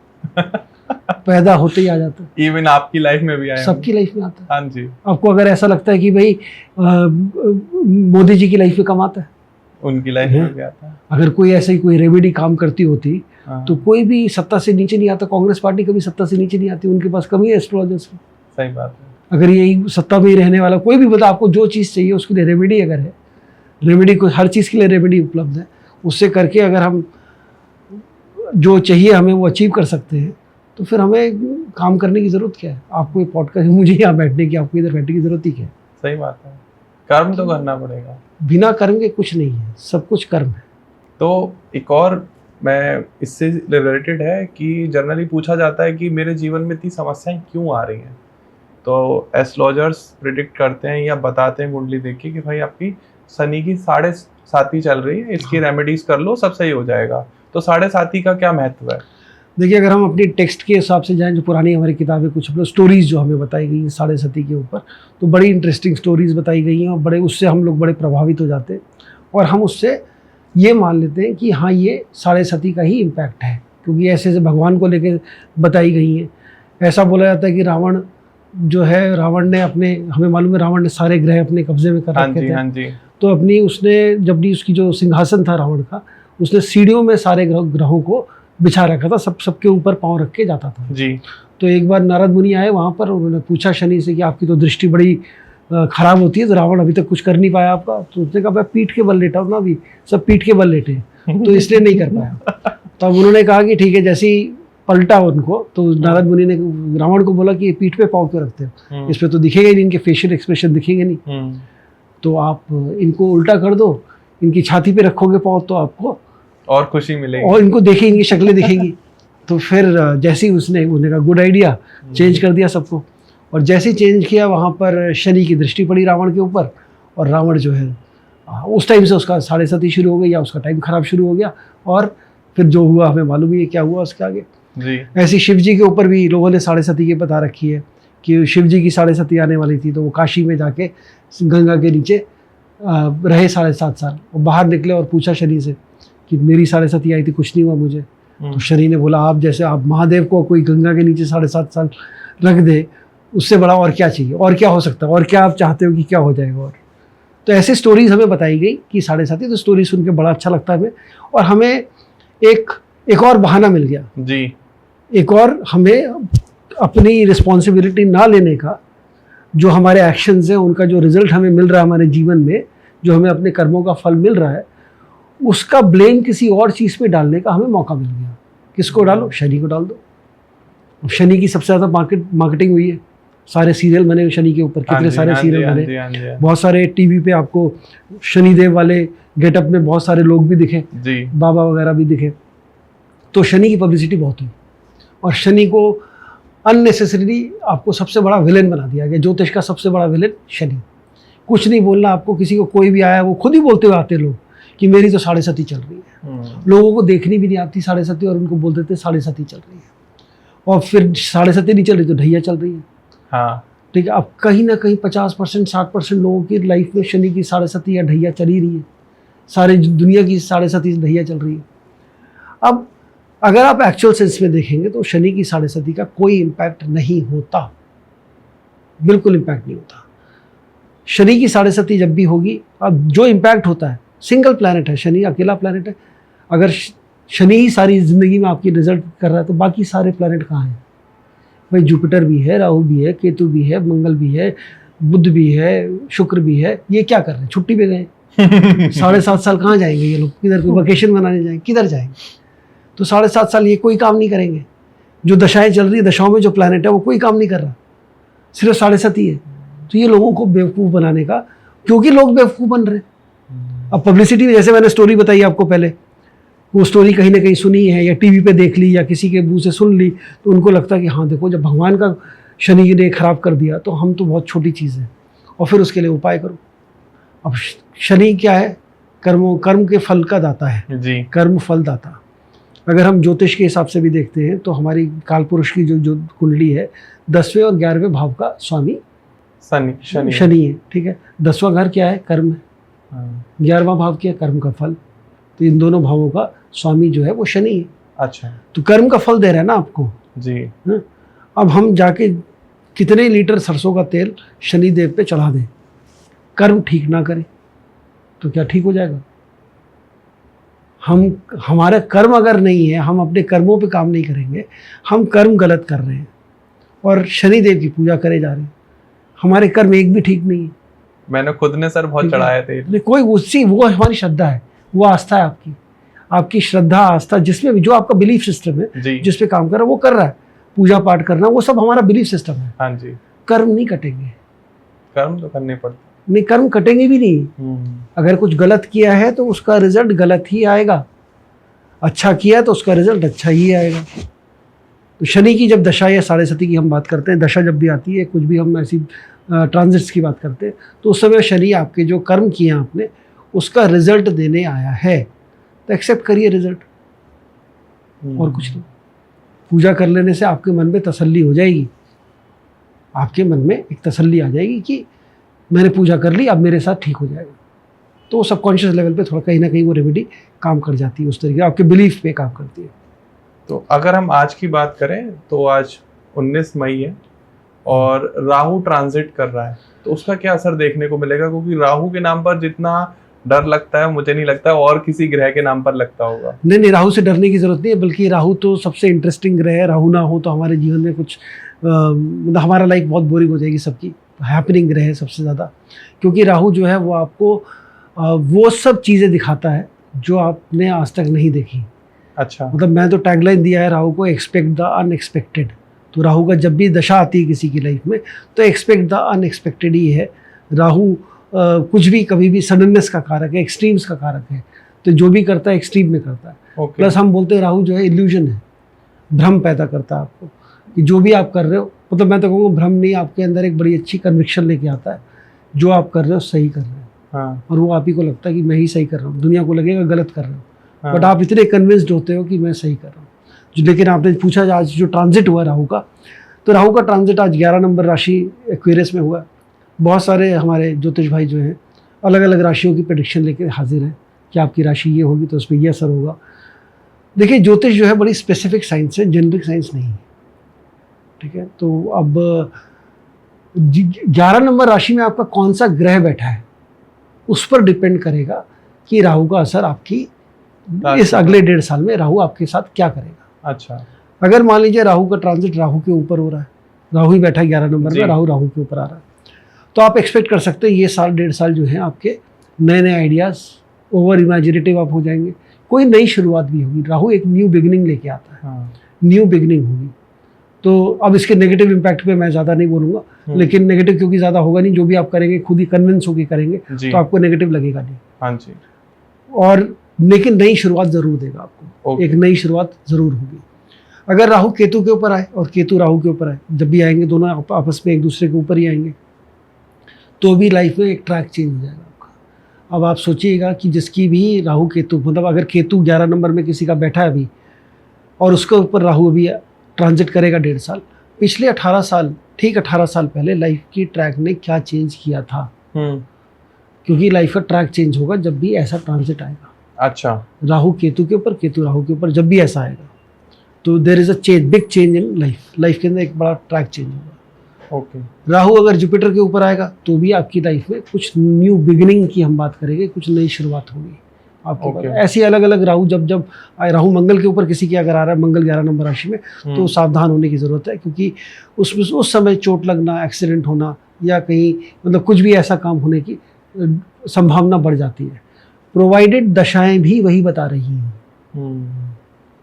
पैदा होते ही आ जाता है। इवन आपकी लाइफ में भी आया? सबकी लाइफ में आता है। हाँ जी। आपको अगर ऐसा लगता है कि भाई मोदी जी की लाइफ में कम आता है, उनकी लाइफ में भी आता है। अगर कोई ऐसा ही कोई रेमेडी काम करती होती तो कोई भी सत्ता से नीचे नहीं आता। कांग्रेस पार्टी कभी सत्ता से नीचे नहीं आती, उनके पास कमी है एस्ट्रोलॉजर्स की। सही बात है। अगर यही सत्ता में ही रहने वाला कोई भी बता, आपको जो चीज़ चाहिए उसके लिए रेमेडी अगर है, रेमेडी को हर चीज़ के लिए रेमेडी उपलब्ध है, उससे करके अगर हम जो चाहिए हमें वो अचीव कर सकते हैं, तो फिर हमें काम करने की ज़रूरत क्या है? आपको ये पॉडकास्ट, मुझे यहाँ बैठने की, आपको इधर बैठने की ज़रूरत ही क्या है? सही बात है, कर्म तो करना पड़ेगा। बिना कर्म के कुछ नहीं है, सब कुछ कर्म है। तो एक और मैं इससे रिलेटेड है कि जनरली पूछा जाता है कि मेरे जीवन में इतनी समस्याएं क्यों आ रही हैं, तो एस्ट्रोलॉजर्स प्रिडिक्ट करते हैं या बताते हैं कुंडली देख के कि भाई आपकी शनि की 7.5 चल रही है, इसकी रेमेडीज कर लो सब सही हो जाएगा। तो 7.5 का क्या महत्व है? देखिए, अगर हम अपनी टेक्स्ट के हिसाब से जाएं, जो पुरानी हमारी किताबें, कुछ अपने स्टोरीज़ जो हमें बताई गई हैं 7.5 के ऊपर, तो बड़ी इंटरेस्टिंग स्टोरीज़ बताई गई हैं, और बड़े उससे हम लोग बड़े प्रभावित हो जाते हैं, और हम उससे ये मान लेते हैं कि हाँ ये 7.5 का ही इम्पैक्ट है, क्योंकि ऐसे ऐसे भगवान को लेकर बताई गई हैं। ऐसा बोला जाता है कि रावण जो है, रावण ने अपने, हमें मालूम है रावण ने सारे ग्रह अपने कब्जे में कर रखे थे। हाँ जी। तो अपनी उसने जब भी उसकी जो सिंहासन था रावण का, उसने सीढ़ियों में सारे ग्रहों को बिछा रखा था, सबके ऊपर पाँव रख के जाता था जी। तो एक बार नारद मुनि आए वहाँ पर, उन्होंने पूछा शनि से कि आपकी तो दृष्टि बड़ी खराब होती है, तो रावण अभी तक कुछ कर नहीं पाया आपका। तो उसने कहा मैं पीठ के बल लेटा हूँ ना, अभी सब पीठ के बल लेटे हैं, तो इसलिए नहीं कर पाया। तो अब उन्होंने कहा कि ठीक है, जैसे ही पलटा उनको, तो नारद मुनि ने रावण को बोला कि पीठ पे पाँव क्यों रखते हो, इस पर तो दिखेगा ही नहीं, इनके फेशियल एक्सप्रेशन दिखेंगे नहीं, तो आप इनको उल्टा कर दो, इनकी छाती पे रखोगे पाँव, तो आपको और खुशी मिलेगी, और इनको देखेंगे, इनकी शक्लें दिखेंगी। तो फिर जैसे ही उसने कहा गुड आइडिया, चेंज कर दिया सबको, और जैसे ही चेंज किया वहाँ पर शनि की दृष्टि पड़ी रावण के ऊपर, और रावण जो है उस टाइम से उसका 7.5 शुरू हो गई, या उसका टाइम खराब शुरू हो गया, और फिर जो हुआ हमें मालूम ही है क्या हुआ उसके आगे जी। ऐसी शिव जी के ऊपर भी लोगों ने 7.5 की बता रखी है कि शिव जी की 7.5 आने वाली थी, तो वो काशी में जाके गंगा के नीचे रहे 7.5 साल, और बाहर निकले और पूछा शनि से कि मेरी 7.5 आई थी, कुछ नहीं हुआ मुझे। तो शनि ने बोला आप जैसे आप महादेव को कोई गंगा के नीचे 7.5 साल रख दे, उससे बड़ा और क्या चाहिए, और क्या हो सकता है, और क्या आप चाहते हो कि क्या हो जाएगा। और तो ऐसे स्टोरीज हमें बताई गई कि 7.5, तो स्टोरी सुन के बड़ा अच्छा लगता है हमें। और हमें एक और बहाना मिल गया जी, एक और हमें अपनी रिस्पॉन्सिबिलिटी ना लेने का, जो हमारे एक्शंस हैं उनका जो रिजल्ट हमें मिल रहा है हमारे जीवन में, जो हमें अपने कर्मों का फल मिल रहा है, उसका ब्लेम किसी और चीज़ पे डालने का हमें मौका मिल गया। किसको डालो? शनि को डाल दो। अब शनि की सबसे ज़्यादा मार्केटिंग हुई है, सारे सीरियल बने शनि के ऊपर, कितने सारे सीरियल बने, बहुत सारे टीवी पे आपको शनिदेव वाले गेटअप में बहुत सारे लोग भी दिखे जी, बाबा वगैरह भी दिखे। तो शनि की पब्लिसिटी बहुत हुई और शनि को अननेसेसरीली आपको सबसे बड़ा विलेन बना दिया गया। ज्योतिष का सबसे बड़ा विलेन शनि। कुछ नहीं बोलना आपको, किसी को कोई भी आया वो खुद ही बोलते हुए आते लोग कि मेरी तो 7.5 चल रही है। लोगों को देखनी भी नहीं आती 7.5 और उनको बोल देते 7.5 चल रही है, और फिर 7.5 नहीं चल रही तो ढैया चल रही है। हाँ, ठीक है। अब कहीं ना कहीं 50% 60% लोगों की लाइफ में शनि की 7.5 या ढैया चल ही रही है। सारी दुनिया की 7.5 ढैया चल रही है। अब अगर आप एक्चुअल सेंस में देखेंगे तो शनि की 7.5 का कोई इम्पैक्ट नहीं होता, बिल्कुल इम्पैक्ट नहीं होता। शनि की 7.5 जब भी होगी, अब जो इम्पैक्ट होता है, सिंगल प्लैनेट है शनि, अकेला प्लैनेट है। अगर शनि ही सारी जिंदगी में आपकी रिजल्ट कर रहा है तो बाकी सारे प्लैनेट कहाँ हैं? भाई जुपिटर भी है, राहु भी है, केतु भी है, मंगल भी है, बुध भी है, शुक्र भी है। ये क्या कर रहे हैं? छुट्टी पे गए। 7.5 साल कहाँ जाएंगे ये लोग? किधर कोई वकेशन मनाने जाएंगे? किधर जाएंगे? तो 7.5 साल ये कोई काम नहीं करेंगे। जो दशाएं चल रही है, दशाओं में जो प्लैनेट है वो कोई काम नहीं कर रहा, सिर्फ 7.5 है। तो ये लोगों को बेवकूफ़ बनाने का, क्योंकि लोग बेवकूफ़ बन रहे हैं। अब पब्लिसिटी, जैसे मैंने स्टोरी बताई आपको पहले, वो स्टोरी कहीं ना कहीं सुनी है या टीवी पे देख ली या किसी के मुंह से सुन ली, तो उनको लगता है कि हाँ देखो, जब भगवान का शनि ने खराब कर दिया तो हम तो बहुत छोटी चीज़ है, और फिर उसके लिए उपाय करो। अब शनि क्या है? कर्म के फल का दाता है जी, कर्म फल दाता। अगर हम ज्योतिष के हिसाब से भी देखते हैं तो हमारी काल पुरुष की जो कुंडली है, 10वें और 11वें भाव का स्वामी शनि है। ठीक है। 10वां घर क्या है? कर्म है। 11वां भाव क्या है? कर्म का फल। तो इन दोनों भावों का स्वामी जो है वो शनि है। अच्छा, तो कर्म का फल दे रहा है ना आपको जी। है? अब हम जाके कितने लीटर सरसों का तेल शनि देव पे चढ़ा दें, कर्म ठीक ना करें तो क्या ठीक हो जाएगा? हमारा कर्म अगर नहीं है, हम अपने कर्मों पे काम नहीं करेंगे, हम कर्म गलत कर रहे हैं और शनि देव की पूजा करे जा रहे हैं, हमारे कर्म एक भी ठीक नहीं है। मैंने खुद ने सर बहुत चढ़ाए थे। कोई वो हमारी श्रद्धा है, वो आस्था है आपकी श्रद्धा आस्था, जिसमें भी जो आपका बिलीफ सिस्टम है, जिस पे काम कर रहा है वो कर रहा है। पूजा पाठ करना वो सब हमारा बिलीफ सिस्टम है। हाँ जी। कर्म नहीं कटेंगे, कर्म तो करने पड़ते नहीं, कर्म कटेंगे भी नहीं। अगर कुछ गलत किया है तो उसका रिजल्ट गलत ही आएगा, अच्छा किया तो उसका रिजल्ट अच्छा ही आएगा। तो शनि की जब दशा या 7.5 की हम बात करते हैं, दशा जब भी आती है, कुछ भी हम ऐसी ट्रांजिट्स की बात करते हैं, तो उस समय शनि आपके जो कर्म किए आपने उसका रिजल्ट देने आया है, तो एक्सेप्ट करिए रिजल्ट, और कुछ नहीं। पूजा कर लेने से आपके मन में तसल्ली हो जाएगी, आपके मन में एक तसल्ली आ जाएगी कि मैंने पूजा कर ली, अब मेरे साथ ठीक हो जाएगा। तो सबकॉन्शियस लेवल पे थोड़ा कहीं ना कहीं वो रेमेडी काम कर जाती है, उस तरीके आपके बिलीफ पे काम करती है। तो अगर हम आज की बात करें तो आज 19 मई है और राहु ट्रांजिट कर रहा है, तो उसका क्या असर देखने को मिलेगा? क्योंकि राहु के नाम पर जितना डर लगता है मुझे नहीं लगता और किसी ग्रह के नाम पर लगता होगा। नहीं, राहु से डरने की जरूरत नहीं है, बल्कि राहु तो सबसे इंटरेस्टिंग ग्रह है। राहु ना हो तो हमारे जीवन में कुछ हमारा लाइफ बहुत बोरिंग हो जाएगी, सबकी हैपनिंग ग्रह है सबसे ज़्यादा, क्योंकि राहु जो है वो आपको वो सब चीज़ें दिखाता है जो आपने आज तक नहीं देखी। अच्छा, मतलब मैं तो टैगलाइन दिया है राहु को, एक्सपेक्ट द अनएक्सपेक्टेड। तो राहु का जब भी दशा आती है किसी की लाइफ में तो एक्सपेक्ट द अनएक्सपेक्टेड ही है। राहु कुछ भी कभी भी सडननेस का कारक है, एक्सट्रीम्स का कारक है, तो जो भी करता है एक्सट्रीम में करता है। प्लस हम बोलते हैं राहु जो है इल्यूजन है, भ्रम पैदा करता है आपको कि जो भी आप कर रहे हो, मतलब मैं तो कहूँगा भ्रम नहीं, आपके अंदर एक बड़ी अच्छी कन्विक्शन लेके आता है, जो आप कर रहे हो सही कर रहे हो। हाँ। और वो आप ही को लगता है कि मैं ही सही कर रहा हूँ, दुनिया को लगेगा गलत कर रहे हो। हाँ। बट आप इतने कन्विंस्ड होते हो कि मैं सही कर रहा हूँ। लेकिन आपने पूछा आज जो ट्रांजिट हुआ राहु का, तो राहु का ट्रांजिट आज 11 नंबर राशि एक्वेरियस में हुआ। बहुत सारे हमारे ज्योतिष भाई जो हैं अलग अलग राशियों की प्रेडिक्शन लेके हाजिर हैं कि आपकी राशि ये होगी तो उस पर ये असर होगा। देखिए ज्योतिष जो है बड़ी स्पेसिफिक साइंस है, जेनरिक साइंस नहीं है, ठीक है। तो अब 11 नंबर राशि में आपका कौन सा ग्रह बैठा है उस पर डिपेंड करेगा कि राहु का असर आपकी इस अगले 1.5 साल में राहु आपके साथ क्या करेगा। अच्छा, अगर मान लीजिए राहु का ट्रांजिट राहु के ऊपर हो रहा है, राहु ही बैठा 11 नंबर में, राहु के ऊपर आ रहा है, तो आप एक्सपेक्ट कर सकते हैं ये साल 1.5 साल जो है आपके नए नए आइडियाज़, ओवर इमेजिनेटिव आप हो जाएंगे, कोई नई शुरुआत भी होगी। राहु एक न्यू बिगिनिंग लेके आता है। हाँ। न्यू बिगिनिंग होगी। तो अब इसके नेगेटिव इम्पैक्ट पे मैं ज़्यादा नहीं बोलूँगा, लेकिन नेगेटिव क्योंकि ज़्यादा होगा नहीं, जो भी आप करेंगे खुद ही कन्विंस होकर करेंगे तो आपको नेगेटिव लगेगा नहीं। हाँ जी। और लेकिन नई शुरुआत ज़रूर देगा आपको, एक नई शुरुआत ज़रूर होगी। अगर राहु केतु के ऊपर आए और केतु राहु के ऊपर आए, जब भी आएंगे दोनों आपस में एक दूसरे के ऊपर ही आएंगे, तो भी लाइफ में एक ट्रैक चेंज हो जाएगा आपका। अब आप सोचिएगा कि जिसकी भी राहु केतु, मतलब अगर केतु 11 नंबर में किसी का बैठा है अभी और उसके ऊपर राहु अभी ट्रांजिट करेगा 1.5 साल, पिछले 18 साल, ठीक 18 साल पहले लाइफ की ट्रैक ने क्या चेंज किया था, क्योंकि लाइफ का ट्रैक चेंज होगा जब भी ऐसा ट्रांजिट आएगा। अच्छा, राहु केतु के ऊपर, केतु राहु के ऊपर, जब भी ऐसा आएगा तो there is a change, big change in life के अंदर एक बड़ा ट्रैक चेंज होगा। ओके। राहु अगर जुपिटर के ऊपर आएगा तो भी आपकी लाइफ में कुछ न्यू बिगिनिंग की हम बात करेंगे, कुछ नई शुरुआत होगी आपके पास। ऐसी अलग अलग राहु जब राहु मंगल के ऊपर किसी की अगर आ रहा है, मंगल 11 नंबर राशि में, तो सावधान होने की ज़रूरत है, क्योंकि उसमें उस समय चोट लगना, एक्सीडेंट होना या कहीं मतलब कुछ भी ऐसा काम होने की संभावना बढ़ जाती है, प्रोवाइडेड दशाएं भी वही बता रही हैं।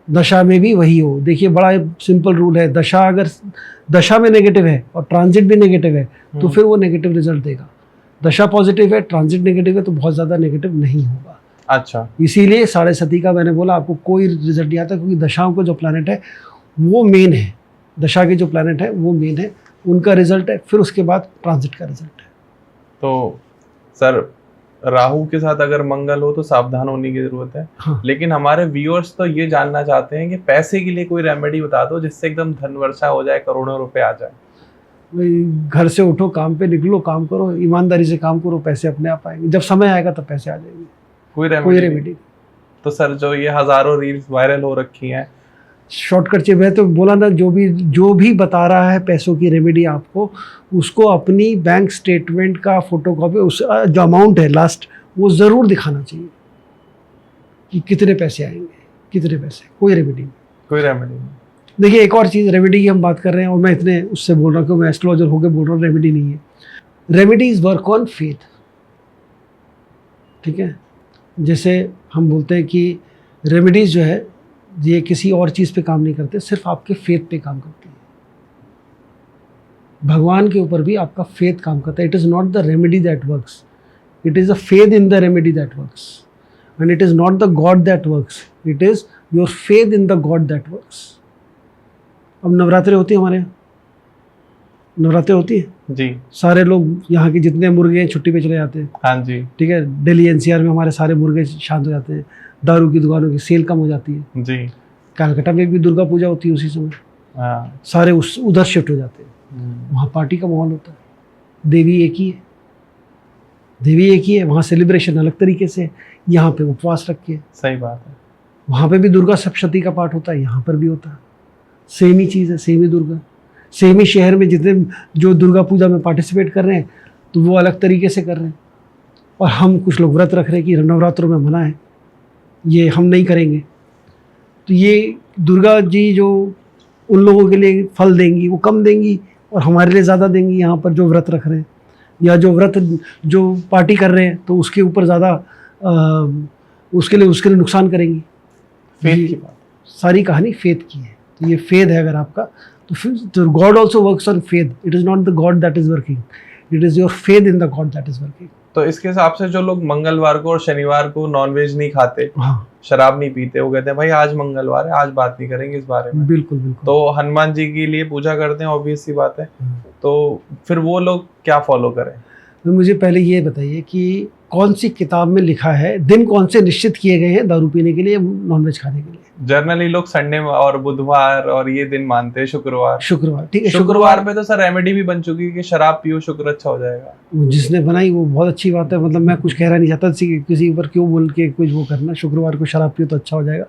दशा में भी वही हो। देखिए बड़ा सिंपल रूल है, दशा अगर दशा में नेगेटिव है और ट्रांजिट भी नेगेटिव है तो फिर वो नेगेटिव रिजल्ट देगा। दशा पॉजिटिव है, ट्रांजिट नेगेटिव है, तो बहुत ज़्यादा नेगेटिव नहीं होगा। अच्छा, इसीलिए 7.5 का मैंने बोला आपको कोई रिजल्ट नहीं आता, क्योंकि दशाओं का जो प्लैनेट है वो मेन है, दशा के जो प्लैनेट है वो मेन है, उनका रिजल्ट है, फिर उसके बाद ट्रांजिट का रिजल्ट है। तो सर राहु के साथ अगर मंगल हो तो सावधान होने की जरूरत है। हाँ। लेकिन हमारे व्यूअर्स तो ये जानना चाहते हैं कि पैसे के लिए कोई रेमेडी बता दो जिससे एकदम धन वर्षा हो जाए, करोड़ों रुपए आ जाए। घर से उठो, काम पे निकलो, काम करो, ईमानदारी से काम करो, पैसे अपने आप आएंगे, जब समय आएगा तब पैसे आ जाएंगे। कोई रेमेडी? तो सर जो ये हजारों रील्स वायरल हो रखी हैं, शॉर्टकट चाहिए, मैं तो बोला ना, जो भी बता रहा है पैसों की रेमेडी आपको, उसको अपनी बैंक स्टेटमेंट का फोटोकॉपी, उस जो अमाउंट है लास्ट, वो ज़रूर दिखाना चाहिए कि कितने पैसे आएंगे, कितने पैसे। कोई रेमेडी नहीं। देखिए एक और चीज़, रेमेडी की हम बात कर रहे हैं और मैं इतने उससे बोल रहा हूँ कि मैं एस्ट्रोलॉजर होकर बोल रहा हूँ, रेमेडी नहीं है। Remedy is work on faith. ठीक है, जैसे हम बोलते हैं कि रेमेडीज़ जो है ये किसी और चीज़ पे काम नहीं करते, सिर्फ आपके फेथ पे काम करती है। भगवान के ऊपर भी आपका फेथ काम करता है। It is not the remedy that works, it is a faith in the remedy that works, and it is not the God that works, it is your faith in the God that works. अब नवरात्रि होती है हमारे यहाँ, नवरात्रि होती है जी, सारे लोग यहाँ के जितने मुर्गे हैं छुट्टी पे चले जाते हैं। हाँ जी, ठीक है, दिल्ली एनसीआर में हमारे सारे मुर्गे शांत हो जाते हैं, दारू की दुकानों की सेल कम हो जाती है जी। कलकत्ता में भी दुर्गा पूजा होती है उसी समय, हाँ। सारे उधर शिफ्ट हो जाते हैं, वहाँ पार्टी का माहौल होता है। देवी एक ही है, देवी एक ही है, वहाँ सेलिब्रेशन अलग तरीके से, यहाँ पे उपवास रख के। सही बात है। वहाँ पे भी दुर्गा सप्तशती का पाठ होता है, यहाँ पर भी होता है, सेम ही चीज़ है, सेम ही दुर्गा, सेम ही शहर में जितने जो दुर्गा पूजा में पार्टिसिपेट कर रहे हैं तो वो अलग तरीके से कर रहे हैं, और हम कुछ लोग व्रत रख रहे हैं कि नवरात्रों में मना है, ये हम नहीं करेंगे। तो ये दुर्गा जी जो उन लोगों के लिए फल देंगी वो कम देंगी और हमारे लिए ज़्यादा देंगी, यहाँ पर जो व्रत रख रहे हैं या जो पार्टी कर रहे हैं तो उसके ऊपर ज़्यादा उसके लिए नुकसान करेंगी। फेथ की बात, सारी कहानी फेथ की है। तो ये फेथ है अगर आपका, तो God also works on faith. It is not the God that is working, it is your faith in the God that is working. तो इसके हिसाब से जो लोग मंगलवार को और शनिवार को नॉनवेज नहीं खाते, हाँ, शराब नहीं पीते, वो कहते हैं भाई आज मंगलवार है, आज बात नहीं करेंगे इस बारे में। बिल्कुल बिल्कुल। तो हनुमान जी के लिए पूजा करते हैं, ऑब्वियस सी बात है। तो फिर वो लोग क्या फॉलो करें? तो मुझे पहले ये बताइए कि कौन सी किताब में लिखा है, दिन कौन से निश्चित किए गए हैं दारू पीने के लिए, नॉनवेज खाने के लिए? जनरली लोग संडे और बुधवार और ये दिन मानते हैं, शुक्रवार। ठीक है, शुक्रवार पे तो सर रेमेडी भी बन चुकी है कि शराब पियो, शुक्र अच्छा हो जाएगा। जिसने बनाई वो बहुत अच्छी बात है, मतलब मैं कुछ कहना नहीं चाहता किसी ऊपर क्यों बोल के कुछ वो करना, शुक्रवार को शराब पियो तो अच्छा हो जाएगा।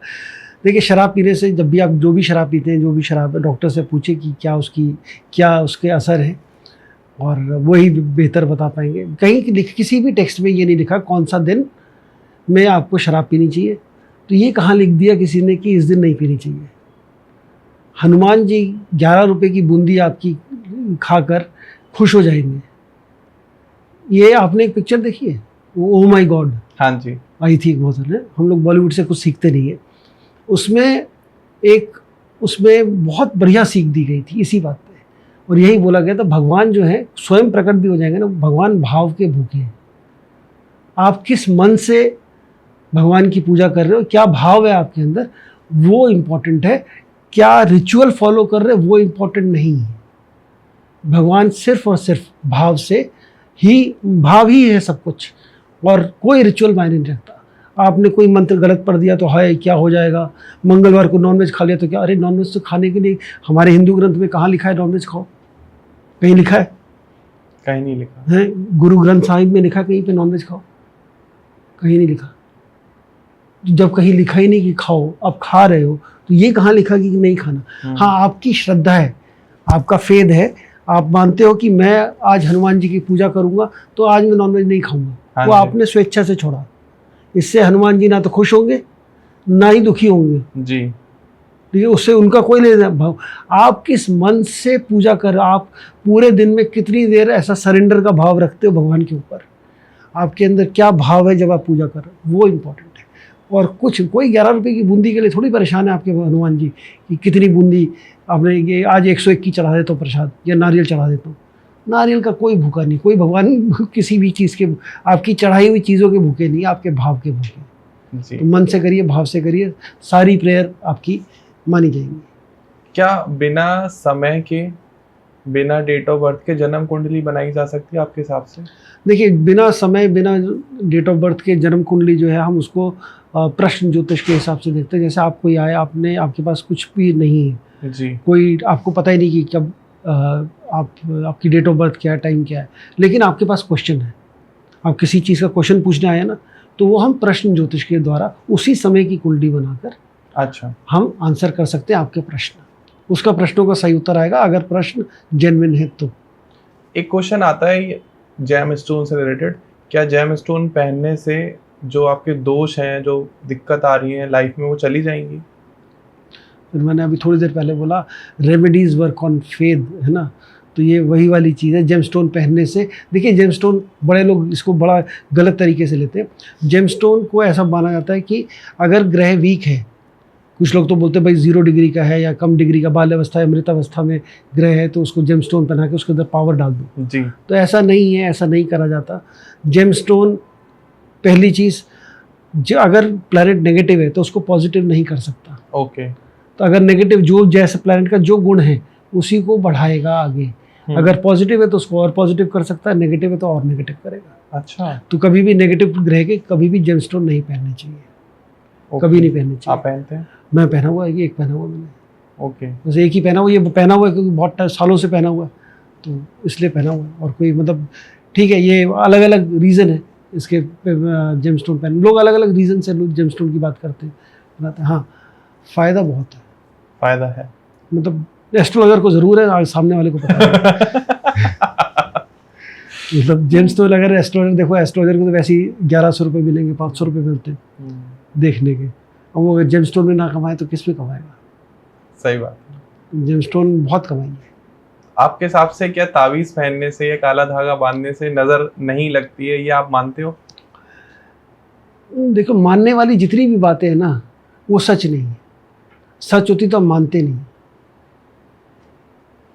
देखिए शराब पीने से, जब भी आप जो भी शराब पीते हैं, जो भी शराब है, डॉक्टर से पूछे कि क्या उसके असर है। और वही बेहतर बता पाएंगे। कहीं किसी भी टेक्स्ट में ये नहीं लिखा कौन सा दिन में आपको शराब पीनी चाहिए, तो ये कहाँ लिख दिया किसी ने कि इस दिन नहीं पीनी चाहिए। हनुमान जी 11 रुपए की बूंदी आपकी खाकर खुश हो जाएंगे। ये आपने एक पिक्चर देखी है, ओ माई गॉड, हाँ जी, आई थी बहुत सारे, हम लोग बॉलीवुड से कुछ सीखते नहीं है। उसमें बहुत बढ़िया सीख दी गई थी इसी बात पे, और यही बोला गया था भगवान जो है स्वयं प्रकट भी हो जाएंगे ना, भगवान भाव के भूखे हैं। आप किस मन से भगवान की पूजा कर रहे हो, क्या भाव है आपके अंदर, वो इम्पोर्टेंट है। क्या रिचुअल फॉलो कर रहे हो वो इम्पोर्टेंट नहीं है। भगवान सिर्फ और सिर्फ भाव ही है सब कुछ, और कोई रिचुअल मायने नहीं रखता। आपने कोई मंत्र गलत पढ़ दिया तो हाय क्या हो जाएगा, मंगलवार को नॉनवेज खा लिया तो क्या, अरे नॉनवेज तो खाने के लिए हमारे हिंदू ग्रंथ में कहाँ लिखा है नॉनवेज खाओ? कहीं लिखा है? कहीं नहीं लिखा है। गुरु ग्रंथ साहिब में लिखा कहीं पे नॉनवेज खाओ? कहीं नहीं लिखा। जब कहीं लिखा ही नहीं कि खाओ, अब खा रहे हो, तो ये कहाँ लिखा कि नहीं खाना? हाँ, आपकी श्रद्धा है, आपका फेद है, आप मानते हो कि मैं आज हनुमान जी की पूजा करूंगा तो आज मैं नॉनवेज नहीं खाऊंगा। वो आपने स्वेच्छा से छोड़ा। इससे हनुमान जी ना तो खुश होंगे ना ही दुखी होंगे जी। ठीक है, उससे उनका कोई लेना भाव। आप किस मन से पूजा कर, आप पूरे दिन में कितनी देर ऐसा सरेंडर का भाव रखते हो भगवान के ऊपर, आपके अंदर क्या भाव है जब आप पूजा कर रहे हो, वो इम्पोर्टेंट है। और कोई 11 रुपए की बूंदी के लिए थोड़ी परेशान है आपके हनुमान जी कि कितनी बूंदी आपने, ये आज 101 की चढ़ा देता हूँ प्रसाद या नारियल चढ़ा देता हूँ। नारियल का कोई भूखा नहीं, कोई भगवान किसी भी चीज़ के, आपकी चढ़ाई हुई चीज़ों के भूखे नहीं, आपके भाव के भूखे। तो मन से करिए, भाव से करिए, सारी प्रेयर आपकी मानी जाएंगी। क्या बिना समय के, बिना डेट ऑफ बर्थ के जन्म कुंडली बनाई जा सकती है आपके हिसाब से? देखिए, बिना समय, बिना डेट ऑफ बर्थ के जन्म कुंडली जो है हम उसको प्रश्न ज्योतिष के हिसाब से देखते हैं। जैसे आप कोई आए, आपके पास कुछ भी नहीं है जी, कोई आपको पता ही नहीं कि कब आपकी डेट ऑफ बर्थ क्या है, टाइम क्या है, लेकिन आपके पास क्वेश्चन है, आप किसी चीज़ का क्वेश्चन पूछने आए ना, तो वो हम प्रश्न ज्योतिष के द्वारा उसी समय की कुंडली बनाकर अच्छा हम आंसर कर सकते हैं आपके प्रश्न। उसका प्रश्नों का सही उत्तर आएगा अगर प्रश्न जेन्युइन है तो। एक क्वेश्चन आता है जेम स्टोन से रिलेटेड, क्या जेम स्टोन पहनने से जो आपके दोष हैं, जो दिक्कत आ रही है लाइफ में, वो चली जाएंगी? फिर मैंने अभी थोड़ी देर पहले बोला रेमेडीज़ वर्क ऑन फेथ, है ना, तो ये वही वाली चीज़ है। जेमस्टोन पहनने से, देखिए जेमस्टोन बड़े लोग इसको बड़ा गलत तरीके से लेते हैं। जेमस्टोन को ऐसा माना जाता है कि अगर ग्रह वीक है, कुछ लोग तो बोलते हैं भाई 0 डिग्री का है या कम डिग्री का, बाल्यावस्था या मृतावस्था में ग्रह है, तो उसको जेमस्टोन पहना के उसके अंदर पावर डाल दो जी। तो ऐसा नहीं है, ऐसा नहीं करा जाता। जेमस्टोन पहली चीज़, जो अगर प्लैनेट नेगेटिव है तो उसको पॉजिटिव नहीं कर सकता। ओके। तो अगर नेगेटिव, जो जैसे प्लैनेट का जो गुण है उसी को बढ़ाएगा आगे। अगर पॉजिटिव है तो उसको और पॉजिटिव कर सकता है, नेगेटिव है तो और नेगेटिव करेगा। अच्छा, तो कभी भी नेगेटिव ग्रह के कभी भी जेमस्टोन नहीं पहनने चाहिए, कभी नहीं पहनने चाहिए। आप पहनते हैं? मैं पहना हुआ है, एक पहना हुआ मैंने। ओके। बस एक ही पहना हुआ, ये पहना हुआ है क्योंकि बहुत सालों से पहना हुआ है तो इसलिए पहना हुआ है, और कोई मतलब ठीक है, ये अलग अलग रीज़न है इसके जेमस्टोन पहन, लोग अलग अलग रीज़न से जेमस्टोन की बात करते हैं। हाँ, फ़ायदा बहुत है, फ़ायदा है, मतलब एस्ट्रोलॉजर को ज़रूर है, आज सामने वाले को पता है। मतलब जेमस्टोन अगर एस्ट्रोलॉजर, देखो एस्ट्रोलॉजर को तो वैसे ही 1100 रुपये मिलेंगे, 500 रुपये मिलते हैं देखने के, और वो अगर जेमस्टोन में ना कमाए तो किस में कमाएगा? सही बात है। जेमस्टोन बहुत कमाएंगे। आपके हिसाब से क्या तावीज़ पहनने से या काला धागा बांधने से नज़र नहीं लगती है, ये आप मानते हो? देखो, मानने वाली जितनी भी बातें हैं ना वो सच नहीं है। सच होती तो हम मानते नहीं,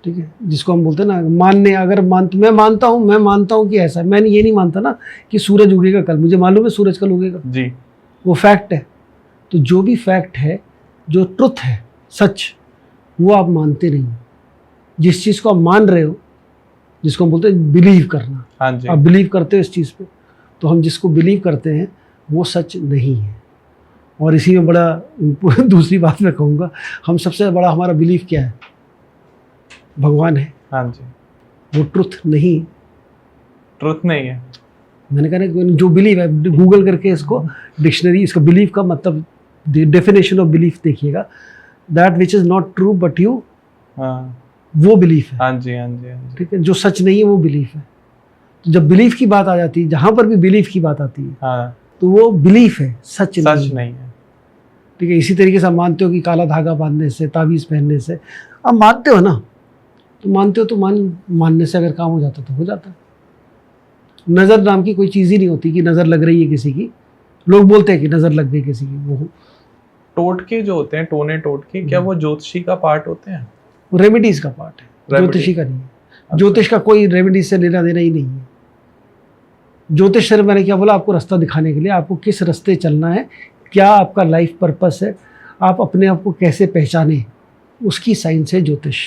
ठीक है, जिसको हम बोलते हैं ना मानने, अगर मैं मानता हूँ कि ऐसा, मैंने ये नहीं मानता ना कि सूरज उगेगा कल, मुझे मालूम है सूरज कल उगेगा जी, वो फैक्ट है। तो जो भी फैक्ट है, जो ट्रुथ है, सच, वो आप मानते नहीं। जिस चीज़ को आप मान रहे हो, जिसको हम बोलते हैं बिलीव करना, हाँ जी, आप बिलीव करते हो इस चीज़ पे, तो हम जिसको बिलीव करते हैं वो सच नहीं है। और इसी में बड़ा दूसरी बात मैं कहूँगा, हम सबसे बड़ा हमारा बिलीव क्या है? भगवान है। हाँ जी, वो ट्रुथ नहीं, ट्रुथ नहीं है। मैंने कहा ना, जो बिलीव है, गूगल करके इसको डिक्शनरी, इसका बिलीव का मतलब डेफिनेशन ऑफ बिलीफ देखिएगा, that which is not true but you वो बिलीफ है। हाँ जी, हाँ जी, हाँ जी। ठीक है, जो सच नहीं है वो बिलीफ है। तो जब बिलीफ की बात आ जाती है, जहां पर भी बिलीफ की बात आती है, हाँ, तो वो बिलीफ है, सच नहीं है। ठीक है, इसी तरीके से आप मानते हो कि काला धागा बांधने से, ताबीज पहनने से, आप मानते हो ना, तो मानते हो तो मानने से अगर काम हो जाता तो हो जाता। नज़र नाम की कोई चीज़ ही नहीं होती कि नज़र लग रही है किसी की। लोग बोलते हैं कि नज़र लग गई किसी की, वो टोटके जो होते हैं, टोने टोटके, क्या वो ज्योतिषी का पार्ट होते हैं? रेमेडीज का पार्ट है, ज्योतिषी का नहीं है। ज्योतिष का कोई रेमेडीज से लेना देना ही नहीं है। ज्योतिष सिर्फ मैंने क्या बोला, आपको रास्ता दिखाने के लिए, आपको किस रास्ते चलना है, क्या आपका लाइफ पर्पस है, आप अपने आप को कैसे पहचाने, उसकी साइंस है ज्योतिष।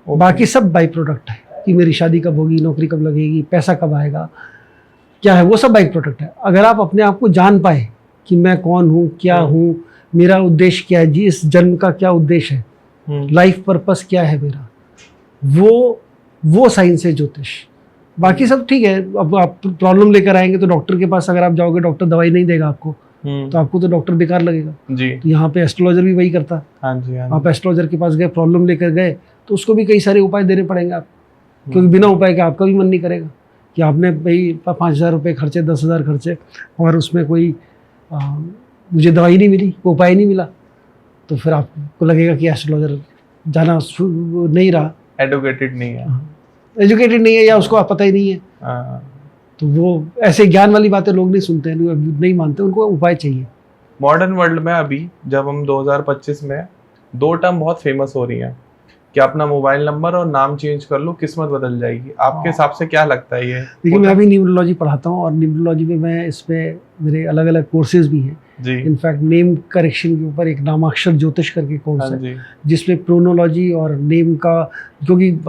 बाकी सब बाई प्रोडक्ट है कि मेरी शादी कब होगी, नौकरी कब लगेगी, पैसा कब आएगा, क्या है, वो सब बाई प्रोडक्ट है। अगर आप अपने आप को जान पाए कि मैं कौन हूँ, क्या हूँ, मेरा उद्देश्य क्या है जी, इस जन्म का क्या उद्देश्य है, लाइफ पर्पस क्या है मेरा, वो साइंस है ज्योतिष। बाकी सब ठीक है। अब आप प्रॉब्लम लेकर आएंगे तो डॉक्टर के पास अगर आप जाओगे, डॉक्टर दवाई नहीं देगा आपको, तो आपको तो डॉक्टर बेकार लगेगा जी। तो यहाँ पे एस्ट्रोलॉजर भी वही करता है। हाँ जी, हाँ जी। आप एस्ट्रोलॉजर के पास गए, प्रॉब्लम लेकर गए, तो उसको भी कई सारे उपाय देने पड़ेंगे आपको, क्योंकि बिना उपाय के आपका भी मन नहीं करेगा कि आपने भाई 5,000 रुपये खर्चे, 10,000 खर्चे, और उसमें कोई मुझे दवाई नहीं मिली, कोई उपाय नहीं मिला, तो फिर आपको लगेगा कि एस्ट्रोलॉजर जाना नहीं रहा, एडुकेटेड नहीं है, एजुकेटेड नहीं है, या उसको पता ही नहीं है। तो वो ऐसे ज्ञान वाली बातें लोग नहीं सुनते हैं, नहीं मानते, उनको उपाय चाहिए। मॉडर्न वर्ल्ड में अभी जब हम 2025 में, दो टर्म बहुत फेमस हो रही हैं कि अपना मोबाइल नंबर और नाम चेंज कर लो, किस्मत बदल जाएगी। आपके हिसाब से क्या लगता है ये? देखिए, मैं अभी न्यूमरोलॉजी पढ़ाता हूँ, और न्यूमरोलॉजी में मैं इसमें मेरे अलग अलग कोर्सेज भी हैं जी। इनफैक्ट नेम करेक्शन के ऊपर एक नामाक्षर ज्योतिष करके कोर्स है, जिसमें प्रोनोलॉजी और नेम का, क्योंकि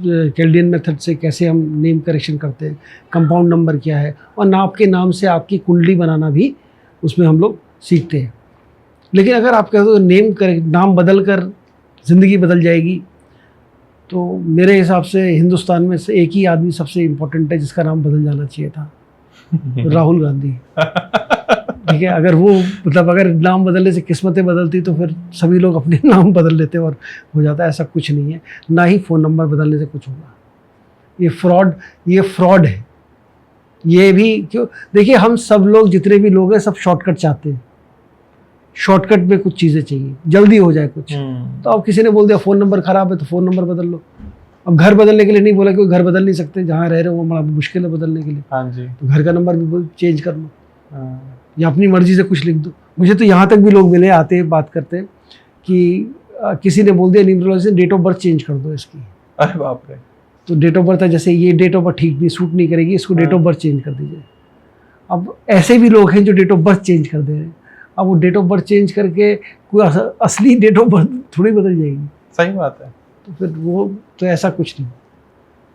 कैल्डियन मेथड से कैसे हम नेम करेक्शन करते हैं, कंपाउंड नंबर क्या है, और आपके नाम से आपकी कुंडली बनाना भी उसमें हम लोग सीखते हैं। लेकिन अगर आप कहते हो नाम बदल कर ज़िंदगी बदल जाएगी, तो मेरे हिसाब से हिंदुस्तान में से एक ही आदमी सबसे इम्पोर्टेंट है जिसका नाम बदल जाना चाहिए था, राहुल गांधी। ठीक है, अगर वो मतलब अगर नाम बदलने से किस्मतें बदलती तो फिर सभी लोग अपने नाम बदल लेते और हो जाता। ऐसा कुछ नहीं है, ना ही फ़ोन नंबर बदलने से कुछ होगा। ये फ्रॉड है। ये भी क्यों, देखिए, हम सब लोग जितने भी लोग हैं सब शॉर्टकट चाहते हैं, शॉर्टकट में कुछ चीज़ें चाहिए, जल्दी हो जाए कुछ। तो अब किसी ने बोल दिया फ़ोन नंबर ख़राब है तो फ़ोन नंबर बदल लो। अब घर बदलने के लिए नहीं बोला, क्योंकि घर बदल नहीं सकते, जहाँ रह रहे हो वो बड़ा मुश्किल है बदलने के लिए। हाँ जी। तो घर का नंबर भी चेंज कर लो, या अपनी मर्जी से कुछ लिख दो। मुझे तो यहाँ तक भी लोग मिले, आते हैं, बात करते हैं कि किसी ने बोल दिया न्यूमरोलॉजी से डेट ऑफ बर्थ चेंज कर दो इसकी। अरे बाप रे। तो डेट ऑफ बर्थ है, जैसे ये डेट ऑफ बर्थ ठीक नहीं, सूट नहीं करेगी, इसको डेट ऑफ बर्थ चेंज कर दीजिए। अब ऐसे भी लोग हैं जो डेट ऑफ बर्थ चेंज कर दे रहे हैं। अब वो डेट ऑफ बर्थ चेंज करके कोई असली डेट ऑफ बर्थ थोड़ी बदल जाएगी। सही बात है। तो फिर वो तो ऐसा कुछ नहीं।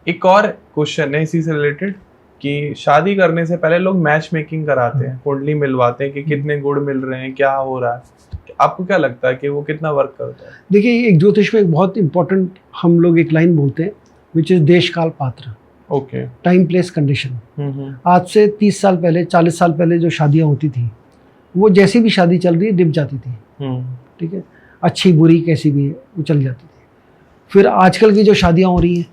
एक और क्वेश्चन है इसी से रिलेटेड कि शादी करने से पहले लोग मैच मेकिंग कराते हैं, कुंडली मिलवाते हैं कि कितने गुण मिल रहे हैं, क्या हो रहा है। आपको क्या लगता है कि वो कितना वर्क करता है? देखिए, एक ज्योतिष में एक बहुत इंपॉर्टेंट हम लोग एक लाइन बोलते हैं, विच इज देश काल पात्र। ओके। Time place condition. आज से 30 साल पहले, 40 साल पहले जो शादियाँ होती थी, वो जैसी भी शादी चल रही है डिप जाती थी। ठीक है, अच्छी बुरी कैसी भी है वो चल जाती थी। फिर आजकल की जो शादियाँ हो रही हैं,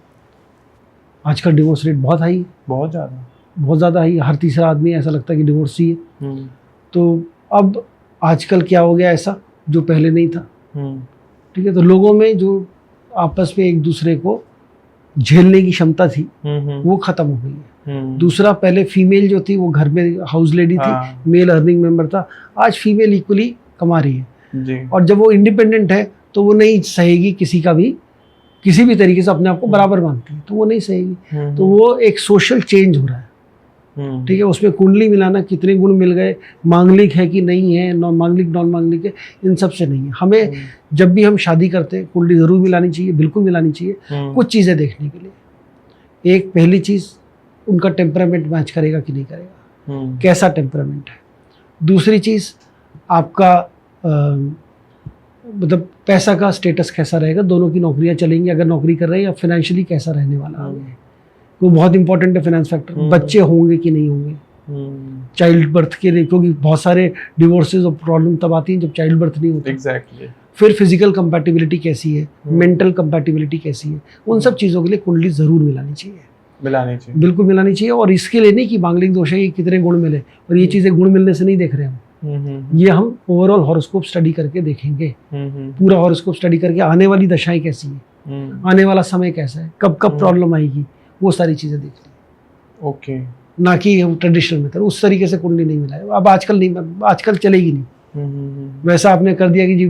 आजकल डिवोर्स रेट बहुत हाई है, बहुत ज़्यादा हाई। हर तीसरा आदमी ऐसा लगता है कि डिवोर्स ही है। तो अब आजकल क्या हो गया ऐसा जो पहले नहीं था। ठीक है, तो लोगों में जो आपस में एक दूसरे को झेलने की क्षमता थी वो खत्म हो गई है। दूसरा, पहले फीमेल जो थी वो घर में हाउस लेडी थी, मेल अर्निंग मेंबर था। आज फीमेल इक्वली कमा रही है जी। और जब वो इंडिपेंडेंट है तो वो नहीं सहेगी किसी का भी, किसी भी तरीके से अपने आप को बराबर मानती है, तो वो नहीं सहेगी। तो वो एक सोशल चेंज हो रहा है। ठीक है, उसमें कुंडली मिलाना, कितने गुण मिल गए, मांगलिक है कि नहीं है, नॉन मांगलिक नॉन मांगलिक है, इन सब से नहीं है। हमें जब भी हम शादी करते हैं कुंडली ज़रूर मिलानी चाहिए, बिल्कुल मिलानी चाहिए, कुछ चीज़ें देखने के लिए। एक पहली चीज़, उनका टेम्परामेंट मैच करेगा कि नहीं करेगा, कैसा टेम्परामेंट है। दूसरी चीज़, आपका मतलब पैसा का स्टेटस कैसा रहेगा, दोनों की नौकरियां चलेंगी, अगर नौकरी कर रहे हैं, या फाइनेंशियली कैसा रहने वाला है, वो बहुत इंपॉर्टेंट है। फाइनेंस फैक्टर, बच्चे होंगे कि नहीं होंगे, चाइल्ड बर्थ के लिए, क्योंकि बहुत सारे डिवोर्सेज और प्रॉब्लम तब आती हैं जब चाइल्ड बर्थ नहीं होता। एग्जैक्टली। फिर फिजिकल कंपैटिबिलिटी कैसी है, मेंटल कंपैटिबिलिटी कैसी है, उन सब चीज़ों के लिए कुंडली ज़रूर मिलानी चाहिए, बिल्कुल मिलानी चाहिए। और इसके लिए नहीं कि मांगलिक दोष है कि कितने गुण मिले, और ये चीज़ें गुण मिलने से नहीं देख रहे हम, ये हम ओवरऑल हॉरोस्कोप स्टडी करके देखेंगे, पूरा हॉरोस्कोप स्टडी करके आने वाली दशाएं कैसी है, आने वाला समय कैसा है, कब कब प्रॉब्लम आएगी, वो सारी चीज़ें देखनी। ओके, ना कि हम ट्रेडिशनल मेथड उस तरीके से कुंडली नहीं मिलाए। अब आजकल नहीं, आजकल चलेगी नहीं। वैसा आपने कर दिया कि जी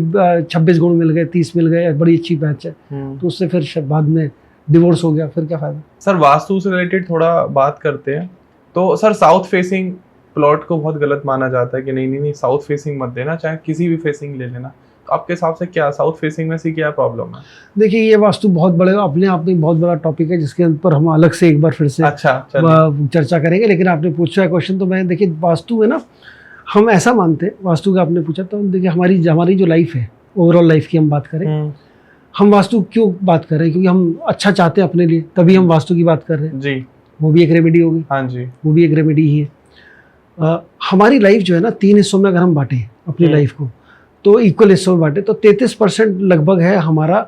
26 गुण मिल गए, 30 मिल गए, बड़ी अच्छी बैच है, तो उससे फिर बाद में डिवोर्स हो गया, फिर क्या फायदा। सर वास्तु से रिलेटेड थोड़ा बात करते हैं। तो सर साउथ फेसिंग प्लॉट को बहुत गलत माना जाता है कि नहीं नहीं नहीं साउथ फेसिंग मत देना, चाहे किसी भी फेसिंग ले लेना। तो आपके हिसाब से क्या साउथ फेसिंग में से क्या प्रॉब्लम है? देखिए ये वास्तु बहुत बड़े अपने आप में बहुत बड़ा टॉपिक है, जिसके ऊपर हम अलग से एक बार फिर से चर्चा करेंगे। लेकिन आपने पूछा है क्वेश्चन, तो मैं देखिए वास्तु में ना हम ऐसा मानते हैं, वास्तु का आपने पूछा, तो देखिए हमारी जो लाइफ है, ओवरऑल लाइफ की हम बात करें, हम वास्तु क्यों बात कर रहे हैं? क्योंकि हम अच्छा चाहते हैं अपने लिए, तभी हम वास्तु की बात कर रहे हैं जी। वो भी एक रेमेडी होगी। हाँ जी, वो भी एक रेमेडी ही है। हमारी लाइफ जो है ना 3 हिस्सों में अगर हम बांटें अपनी लाइफ को, तो इक्वल हिस्सों में बांटे, तो 33% लगभग है हमारा,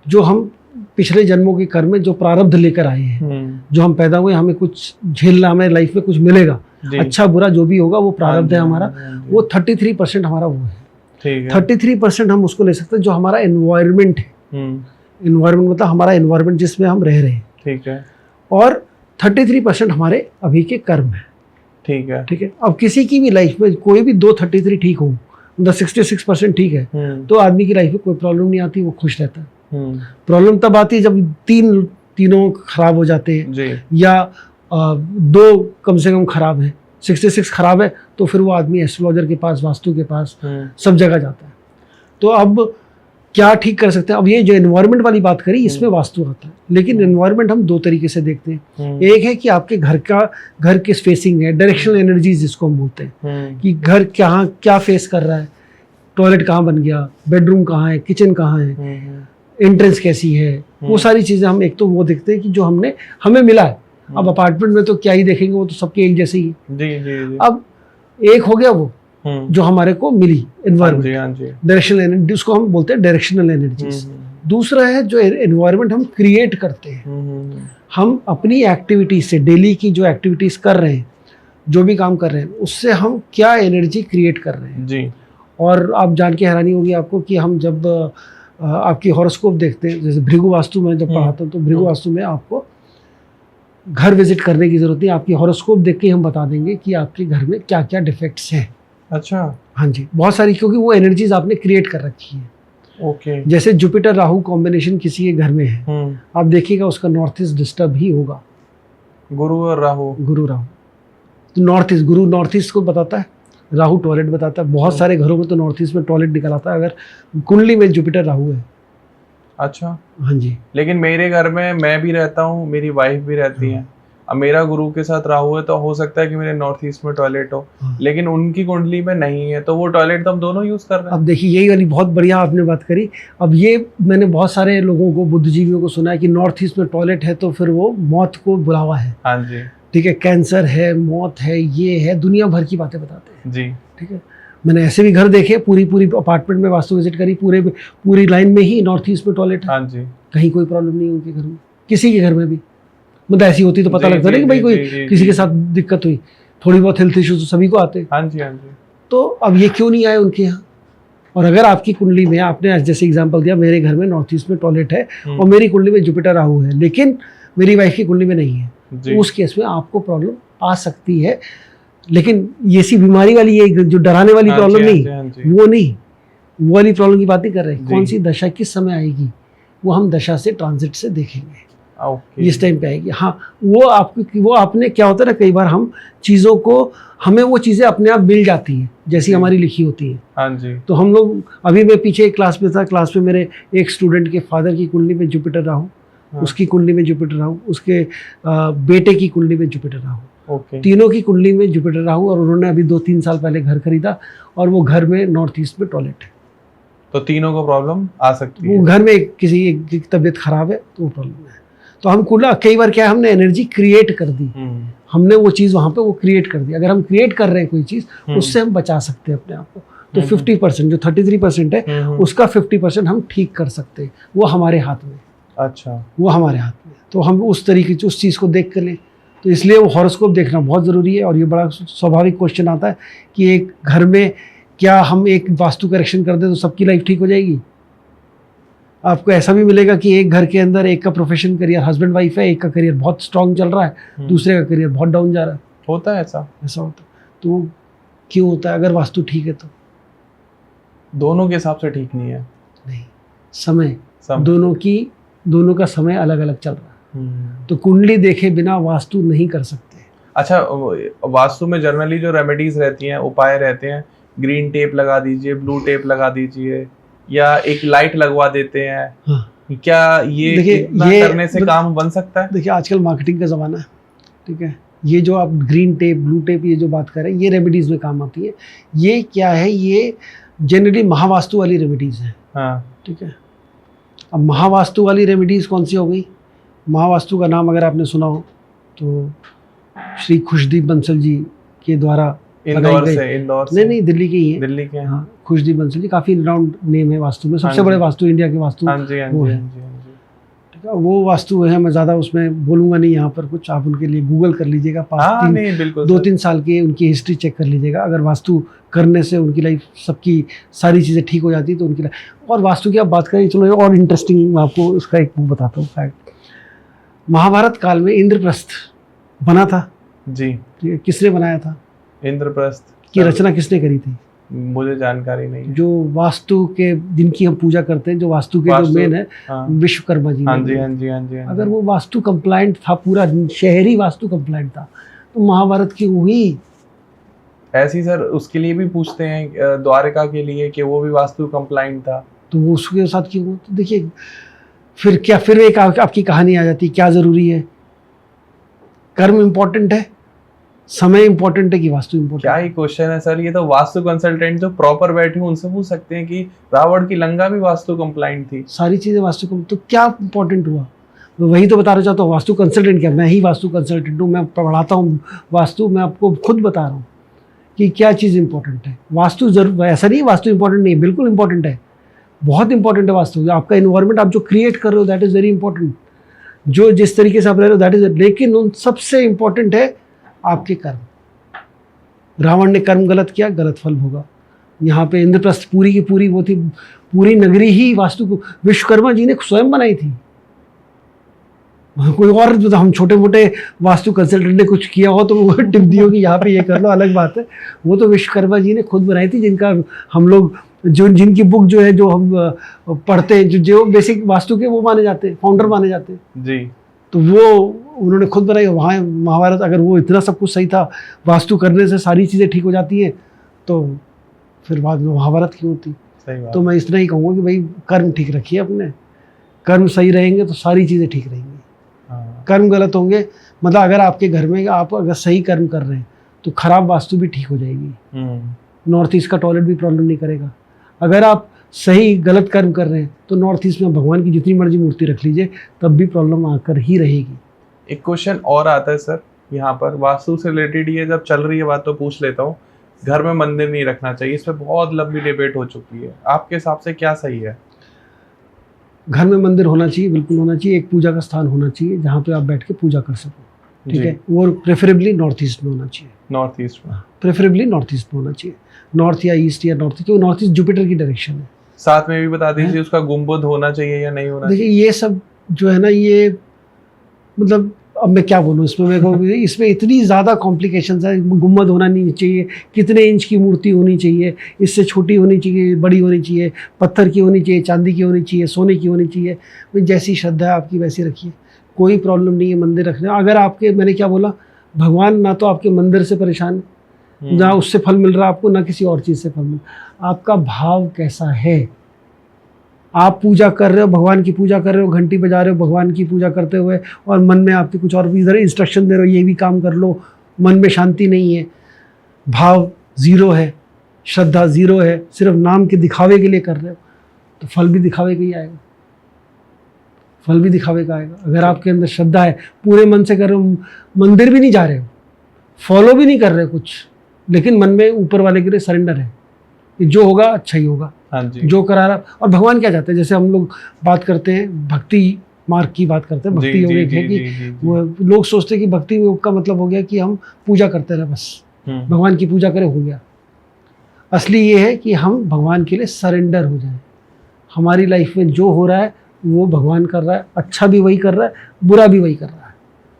जो हम पिछले जन्मों के कर्म में जो प्रारब्ध लेकर आए हैं, जो हम पैदा हुए, हमें कुछ झेलना, हमें लाइफ में कुछ मिलेगा, अच्छा बुरा जो भी होगा वो प्रारब्ध है हमारा, वो 33% हमारा वो है। 33% हम उसको ले सकते हैं जो हमारा एनवायरनमेंट है। एनवायरनमेंट मतलब हमारा एनवायरनमेंट जिसमें हम रह रहे हैं, ठीक है। और 33% हमारे अभी के कर्म है, ठीक है। अब किसी की भी लाइफ में कोई भी 33 ठीक हो, मतलब 66% ठीक है, तो आदमी की लाइफ में कोई प्रॉब्लम नहीं आती, वो खुश रहता है। प्रॉब्लम तब आती है जब तीनों खराब हो जाते हैं, या 2 कम से कम खराब है, 66 खराब है, तो फिर वो आदमी एस्ट्रोलॉजर के पास, वास्तु के पास, सब जगह जाता है। तो अब क्या ठीक कर सकते हैं? अब ये जो एनवायरनमेंट वाली बात करी, इसमें वास्तु आता है, लेकिन एनवायरनमेंट हम 2 तरीके से देखते हैं। एक है कि आपके घर किस फेसिंग है, डायरेक्शनल एनर्जीज जिसको हम बोलते हैं, कि घर क्या फेस कर रहा है, टॉयलेट कहाँ बन गया, बेडरूम कहाँ है, किचन कहाँ है, एंट्रेंस कैसी है, वो सारी चीजें हम एक तो वो देखते हैं कि जो हमें मिला है। अब अपार्टमेंट में तो क्या ही देखेंगे, वो तो सबके एक जैसे ही है। अब एक हो गया वो जो हमारे को मिली एनवायरनमेंट, डायरेक्शनल एनर्जी, उसको हम बोलते हैं डायरेक्शनल एनर्जीज। दूसरा है जो एनवायरनमेंट हम क्रिएट करते हैं, हम अपनी एक्टिविटीज से, डेली की जो एक्टिविटीज कर रहे हैं, जो भी काम कर रहे हैं, उससे हम क्या एनर्जी क्रिएट कर रहे हैं जी। और आप जान के हैरानी होगी आपको कि हम जब आपकी हॉरोस्कोप देखते हैं, जैसे भृगु वास्तु में जब पढ़ाता हूँ, तो भृगु वास्तु में आपको घर विजिट करने की जरूरत नहीं, आपकी हॉरोस्कोप देख के हम बता देंगे कि आपके घर में क्या क्या डिफेक्ट्स हैं। अच्छा, हाँ जी, बहुत सारी, क्योंकि वो एनर्जीज आपने क्रिएट कर रखी है। ओके। जैसे जुपिटर राहु कॉम्बिनेशन किसी के घर में है, आप देखिएगा उसका नॉर्थ ईस्ट डिस्टर्ब ही होगा। गुरु और राहु, तो नॉर्थ ईस्ट को बताता है, राहु टॉयलेट बताता है। बहुत सारे घरों में तो नॉर्थ ईस्ट में टॉयलेट निकल आता है अगर कुंडली में जुपिटर राहु है। अच्छा, हाँ जी। लेकिन मेरे घर में मैं भी रहता हूँ, मेरी वाइफ भी रहती है। अब मेरा गुरु के साथ राहु है, तो हो सकता है कि मेरे नॉर्थ ईस्ट में टॉयलेट हो, लेकिन उनकी कुंडली में नहीं है, तो वो टॉयलेट तो हम दोनों यूज कर रहे हैं। अब देखिए यही वाली बहुत बढ़िया आपने बात करी। अब ये मैंने बहुत सारे लोगों को, बुद्धिजीवियों को सुना है कि नॉर्थ ईस्ट में टॉयलेट है तो फिर वो मौत को बुलावा है। हाँ जी, ठीक है, कैंसर है, मौत है, ये है, दुनिया भर की बातें बताते हैं जी। ठीक है, मैंने ऐसे भी घर देखे, पूरी अपार्टमेंट में वास्तु विजिट करी, पूरी लाइन में ही नॉर्थ ईस्ट में टॉयलेट है। हाँ जी, कहीं कोई प्रॉब्लम नहीं उनके घर में, किसी के घर में भी। मतलब ऐसी होती तो पता लगता है कि भाई कोई किसी के साथ दिक्कत हुई, थोड़ी बहुत हेल्थ इश्यूज तो सभी को आते हैं। हाँ जी, हाँ जी। तो अब ये क्यों नहीं आए उनके यहाँ? और अगर आपकी कुंडली में, आपने जैसे एग्जांपल दिया, मेरे घर में नॉर्थ ईस्ट में टॉयलेट है और मेरी कुंडली में जुपिटर राहु है, लेकिन मेरी वाइफ की कुंडली में नहीं है, तो उस केस में आपको प्रॉब्लम आ सकती है। लेकिन ये सी बीमारी वाली, ये जो डराने वाली प्रॉब्लम नहीं, वो नहीं, वो वाली प्रॉब्लम की बात नहीं कर रहे हैं। कौन सी दशा किस समय आएगी, वो हम दशा से, ट्रांजिट से देखेंगे। इस टाइम पे आएगी। हाँ, वो आपने क्या होता है ना, कई बार हम चीज़ों को, हमें वो चीज़ें अपने आप मिल जाती हैं जैसी हमारी लिखी होती है। हाँ जी। तो हम लोग, अभी मैं पीछे एक क्लास में था, क्लास में मेरे एक स्टूडेंट के फादर की कुंडली में जुपिटर राहु, उसकी कुंडली में जुपिटर राहु, उसके बेटे की कुंडली में जुपिटर राहु, तीनों की कुंडली में जुपिटर राहु, और उन्होंने अभी 2-3 साल पहले घर खरीदा और वो घर में नॉर्थ ईस्ट में टॉयलेट है। तो तीनों को प्रॉब्लम आ सकती है। वो घर में किसी एक की तबीयत खराब है तो वो प्रॉब्लम है। तो हम कई बार क्या है, हमने एनर्जी क्रिएट कर दी, हमने वो चीज़ वहाँ पे वो क्रिएट कर दी। अगर हम क्रिएट कर रहे हैं कोई चीज़, उससे हम बचा सकते हैं अपने आप को। तो 50% जो 33% है उसका 50% हम ठीक कर सकते हैं, वो हमारे हाथ में। अच्छा, वो हमारे हाथ में, तो हम उस तरीके से उस चीज़ को देख कर लें। तो इसलिए वो हॉरोस्कोप देखना बहुत ज़रूरी है। और ये बड़ा स्वाभाविक क्वेश्चन आता है कि एक घर में क्या हम एक वास्तु करेक्शन कर दें तो सबकी लाइफ ठीक हो जाएगी? आपको ऐसा भी मिलेगा कि एक घर के अंदर एक का प्रोफेशन करियर हस्बैंड वाइफ है, एक का करियर बहुत स्ट्रांग चल रहा है, दूसरे का करियर बहुत डाउन जा रहा है। होता है ऐसा होता है। तो क्यों होता है? अगर वास्तु ठीक है तो दोनों के हिसाब से ठीक नहीं है। नहीं, समय दोनों का समय अलग अलग चल रहा है। तो कुंडली देखे बिना वास्तु नहीं कर सकते। अच्छा, वास्तु में जनरली जो रेमेडीज रहती हैं, उपाय रहते हैं, ग्रीन टेप लगा दीजिए, ब्लू टेप लगा दीजिए, या एक लाइट लगवा देते हैं। हाँ। क्या ये करने से काम बन सकता है? देखिए, आजकल मार्केटिंग का ज़माना है, ठीक है। ये जो आप ग्रीन टेप ब्लू टेप ये जो बात कर रहे हैं, ये रेमेडीज़ में काम आती है। ये क्या है? ये जनरली महावास्तु वाली रेमेडीज़ है। हाँ, ठीक है। अब महावास्तु वाली रेमेडीज़ कौन सी हो गई? महावास्तु का नाम अगर आपने सुना हो तो श्री खुशदीप बंसल जी के द्वारा इंदौर से नहीं, दिल्ली के ही है। दिल्ली के, हाँ, खुशदीप बंसल जी काफ़ी राउंड नेम है वास्तु में, सबसे बड़े वास्तु इंडिया के वास्तु। हाँ जी, वो है, ठीक है। वो वास्तु है, मैं ज़्यादा उसमें बोलूँगा नहीं यहाँ पर कुछ। आप उनके लिए गूगल कर लीजिएगा, 2-3 साल की उनकी हिस्ट्री चेक कर लीजिएगा। अगर वास्तु करने से उनकी लाइफ सबकी सारी चीज़ें ठीक हो जाती है तो उनकी लाइफ। और वास्तु की आप बात करें, चलो और इंटरेस्टिंग मैं आपको उसका एक वो बताता हूँ फैक्ट। महाभारत काल में इंद्रप्रस्थ बना था जी, किसने बनाया था? इंद्रप्रस्थ की रचना किसने करी थी? मुझे जानकारी नहीं। जो वास्तु के जिनकी हम पूजा करते हैं, जो वास्तु के जो मेन है, हाँ, विश्वकर्मा जी। हाँ जी, हाँ जी, हाँ जी। अगर वो वास्तु कंप्लाइंट था, पूरा शहरी वास्तु कंप्लाइंट था, तो महाभारत की हुई ऐसी। सर, उसके लिए भी पूछते हैं द्वारका के लिए कि वो भी वास्तु कंप्लाइंट था, तो वो उसके साथ क्यों? तो देखिए, फिर क्या, फिर एक आपकी कहानी आ जाती है। क्या जरूरी है? कर्म इंपॉर्टेंट है, समय इंपॉर्टेंट है कि वास्तु इंपॉर्टेंट? क्या ही क्वेश्चन है सर, ये तो वास्तु कंसल्टेंट जो प्रॉपर बैठे हैं उनसे पूछ सकते हैं कि रावण की लंका भी वास्तु कंप्लाइंट थी। सारी चीजें वास्तु तो क्या इंपॉर्टेंट हुआ? वही तो बताना चाहता हूँ। वास्तु कंसल्टेंट क्या, मैं ही वास्तु कंसल्टेंट हूँ, मैं पढ़ाता हूँ वास्तु। मैं आपको खुद बता रहा हूँ कि क्या चीज़ इंपॉर्टेंट है। वास्तु जरूर ऐसा नहीं वास्तु इंपॉर्टेंट नहीं है, बिल्कुल इंपॉर्टेंट है, बहुत इंपॉर्टेंट है वास्तु। आपका इन्वायरमेंट आप जो क्रिएट कर रहे हो दैट इज़ वेरी इंपॉर्टेंट, जो जिस तरीके से आप रह रहे हो दैट इज। लेकिन उन सबसे इंपॉर्टेंट है आपके कर्म। रावण ने कर्म गलत किया, गलत फल होगा। यहाँ पे इंद्रप्रस्थ पूरी की पूरी वो थी, पूरी नगरी ही वास्तु को विश्वकर्मा जी ने स्वयं बनाई थी। कोई और हम छोटे मोटे वास्तु कंसल्टेंट ने कुछ किया हो तो वो टिप दी होगी यहाँ पे ये कर लो, अलग बात है। वो तो विश्वकर्मा जी ने खुद बनाई थी, जिनका हम लोग जिनकी बुक जो है जो हम पढ़ते हैं, जो बेसिक वास्तु के वो माने जाते हैं, फाउंडर माने जाते हैं जी। तो वो उन्होंने खुद बनाई। वहाँ महाभारत, अगर वो इतना सब कुछ सही था, वास्तु करने से सारी चीज़ें ठीक हो जाती हैं, तो फिर बाद में महाभारत क्यों होती? सही बात। तो मैं इतना ही कहूँगा कि भाई कर्म ठीक रखिए अपने, कर्म सही रहेंगे तो सारी चीज़ें ठीक रहेंगी। कर्म गलत होंगे, मतलब अगर आपके घर में आप अगर सही कर्म कर रहे हैं तो खराब वास्तु भी ठीक हो जाएगी। नॉर्थ ईस्ट का टॉयलेट भी प्रॉब्लम नहीं करेगा। अगर आप सही गलत कर्म कर रहे हैं तो नॉर्थ ईस्ट में भगवान की जितनी मर्जी मूर्ति रख लीजिए तब भी प्रॉब्लम आकर ही रहेगी। एक क्वेश्चन और आता है सर यहाँ पर, वास्तु से रिलेटेड, ये जब चल रही है बात तो पूछ लेता हूँ। घर में मंदिर नहीं रखना चाहिए, इस पर बहुत लंबी डिबेट हो चुकी है, आपके हिसाब से क्या सही है? घर में मंदिर होना चाहिए, बिल्कुल होना चाहिए। एक पूजा का स्थान होना चाहिए जहाँ पे आप बैठ के पूजा कर सको, ठीक है। वो प्रेफरेबली नॉर्थ ईस्ट में होना चाहिए। नॉर्थ ईस्ट में प्रेफरेबली नॉर्थ ईस्ट में होना चाहिए, नॉर्थ या ईस्ट या नॉर्थ, क्योंकि नॉर्थ ईस्ट जुपिटर की डायरेक्शन है। साथ में भी बता दीजिए उसका गुंबद होना चाहिए या नहीं होना? देखिए, ये सब जो है ना, ये मतलब अब मैं क्या बोलूँ इसमें, मेरे को इसमें इतनी ज़्यादा कॉम्प्लिकेशंस है। गुंबद होना नहीं चाहिए, कितने इंच की मूर्ति होनी चाहिए, इससे छोटी होनी चाहिए, बड़ी होनी चाहिए, पत्थर की होनी चाहिए, चांदी की होनी चाहिए, सोने की होनी चाहिए, जैसी श्रद्धा है आपकी वैसी रखिए, कोई प्रॉब्लम नहीं है मंदिर रखने। अगर आपके, मैंने क्या बोला, भगवान ना तो आपके मंदिर से परेशान है, ना उससे फल मिल रहा है आपको, ना किसी और चीज़ से फल मिल रहा। आपका भाव कैसा है? आप पूजा कर रहे हो, भगवान की पूजा कर रहे हो, घंटी बजा रहे हो भगवान की पूजा करते हुए, और मन में आपके कुछ और भी इधर इंस्ट्रक्शन दे रहे हो, ये भी काम कर लो, मन में शांति नहीं है, भाव ज़ीरो है, श्रद्धा ज़ीरो है, सिर्फ नाम के दिखावे के लिए कर रहे हो, तो फल भी दिखावे का ही आएगा, फल भी दिखावे का आएगा। अगर आपके अंदर श्रद्धा है, पूरे मन से कर रहे हो, मंदिर भी नहीं जा रहे हो, फॉलो भी नहीं कर रहे कुछ, लेकिन मन में ऊपर वाले के लिए सरेंडर है, कि जो होगा अच्छा ही होगा, हाँ जी। जो करा रहा। और भगवान क्या चाहते हैं, जैसे हम लोग बात करते हैं भक्ति मार्ग की बात करते हैं, भक्ति योग एक है कि वो लोग सोचते हैं कि भक्ति योग का मतलब हो गया कि हम पूजा करते रहे, बस भगवान की पूजा करें हो गया। असली ये है कि हम भगवान के लिए सरेंडर हो जाएं। हमारी लाइफ में जो हो रहा है वो भगवान कर रहा है, अच्छा भी वही कर रहा है, बुरा भी वही कर रहा है।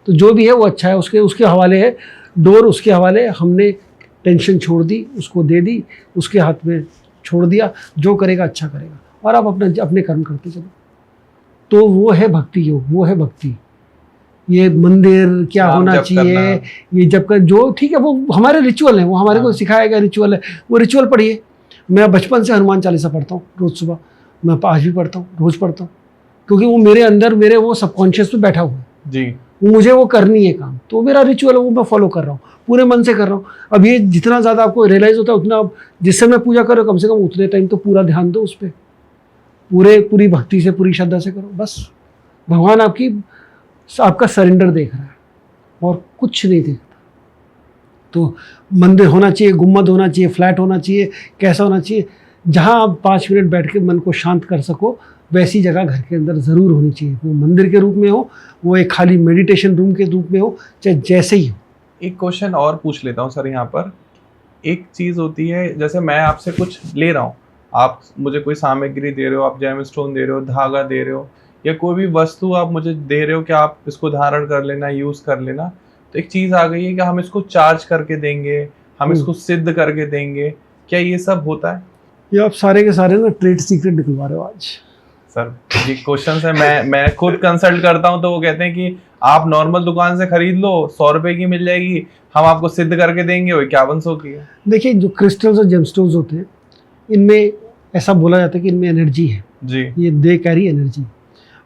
तो जो भी है वो अच्छा है, उसके हवाले है, डोर उसके हवाले है। हमने टेंशन छोड़ दी, उसको दे दी, उसके हाथ में छोड़ दिया, जो करेगा अच्छा करेगा, और आप अपने कर्म करते चलो। तो वो है भक्ति योग, वो है भक्ति। ये मंदिर क्या होना चाहिए, ये जब कर जो ठीक है, वो हमारे रिचुअल है, वो हमारे को सिखाया गया रिचुअल है, वो रिचुअल पढ़िए। मैं बचपन से हनुमान चालीसा पढ़ता हूँ रोज़ सुबह, मैं आज भी पढ़ता हूँ, रोज़ पढ़ता हूँ, क्योंकि वो मेरे अंदर, मेरे वो सबकॉन्शियस में बैठा हुआ है जी। मुझे वो करनी है काम, तो मेरा रिचुअल है, वो मैं फॉलो कर रहा हूँ, पूरे मन से कर रहा हूँ। अब ये जितना ज़्यादा आपको रियलाइज़ होता है उतना आप जिस समय पूजा करो, कम से कम उतने टाइम तो पूरा ध्यान दो उस पर, पूरी भक्ति से, पूरी श्रद्धा से करो। बस भगवान आपका सरेंडर देख रहा है और कुछ नहीं देखता। तो मंदिर होना चाहिए, गुम्बद होना चाहिए, फ्लैट होना चाहिए, कैसा होना चाहिए, जहाँ आप 5 मिनट बैठ के मन को शांत कर सको, वैसी जगह घर के अंदर ज़रूर होनी चाहिए। वो मंदिर के रूप में हो, वो एक खाली मेडिटेशन रूम के रूप में हो, चाहे जैसे ही हो। एक क्वेश्चन और पूछ लेता हूँ सर यहाँ पर। एक चीज़ होती है, जैसे मैं आपसे कुछ ले रहा हूँ, आप मुझे कोई सामग्री दे रहे हो, आप जेम स्टोन दे रहे हो, धागा दे रहे हो, या कोई भी वस्तु आप मुझे दे रहे हो कि आप इसको धारण कर लेना, यूज़ कर लेना, तो एक चीज़ आ गई है कि हम इसको चार्ज करके देंगे, हम इसको सिद्ध करके देंगे, क्या ये सब होता है? ये आप सारे के सारे ना ट्रेड सीक्रेट निकलवा रहे हो आज सर। ये क्वेश्चन है, मैं खुद कंसल्ट करता हूँ, तो वो कहते हैं कि आप नॉर्मल दुकान से खरीद लो, 100 रुपए की मिल जाएगी, हम आपको सिद्ध करके देंगे, वो 5100 की है। देखिए, जो क्रिस्टल्स और जेमस्टोन्स होते हैं, इनमें ऐसा बोला जाता है कि इनमें एनर्जी है जी। ये दे कैरी एनर्जी,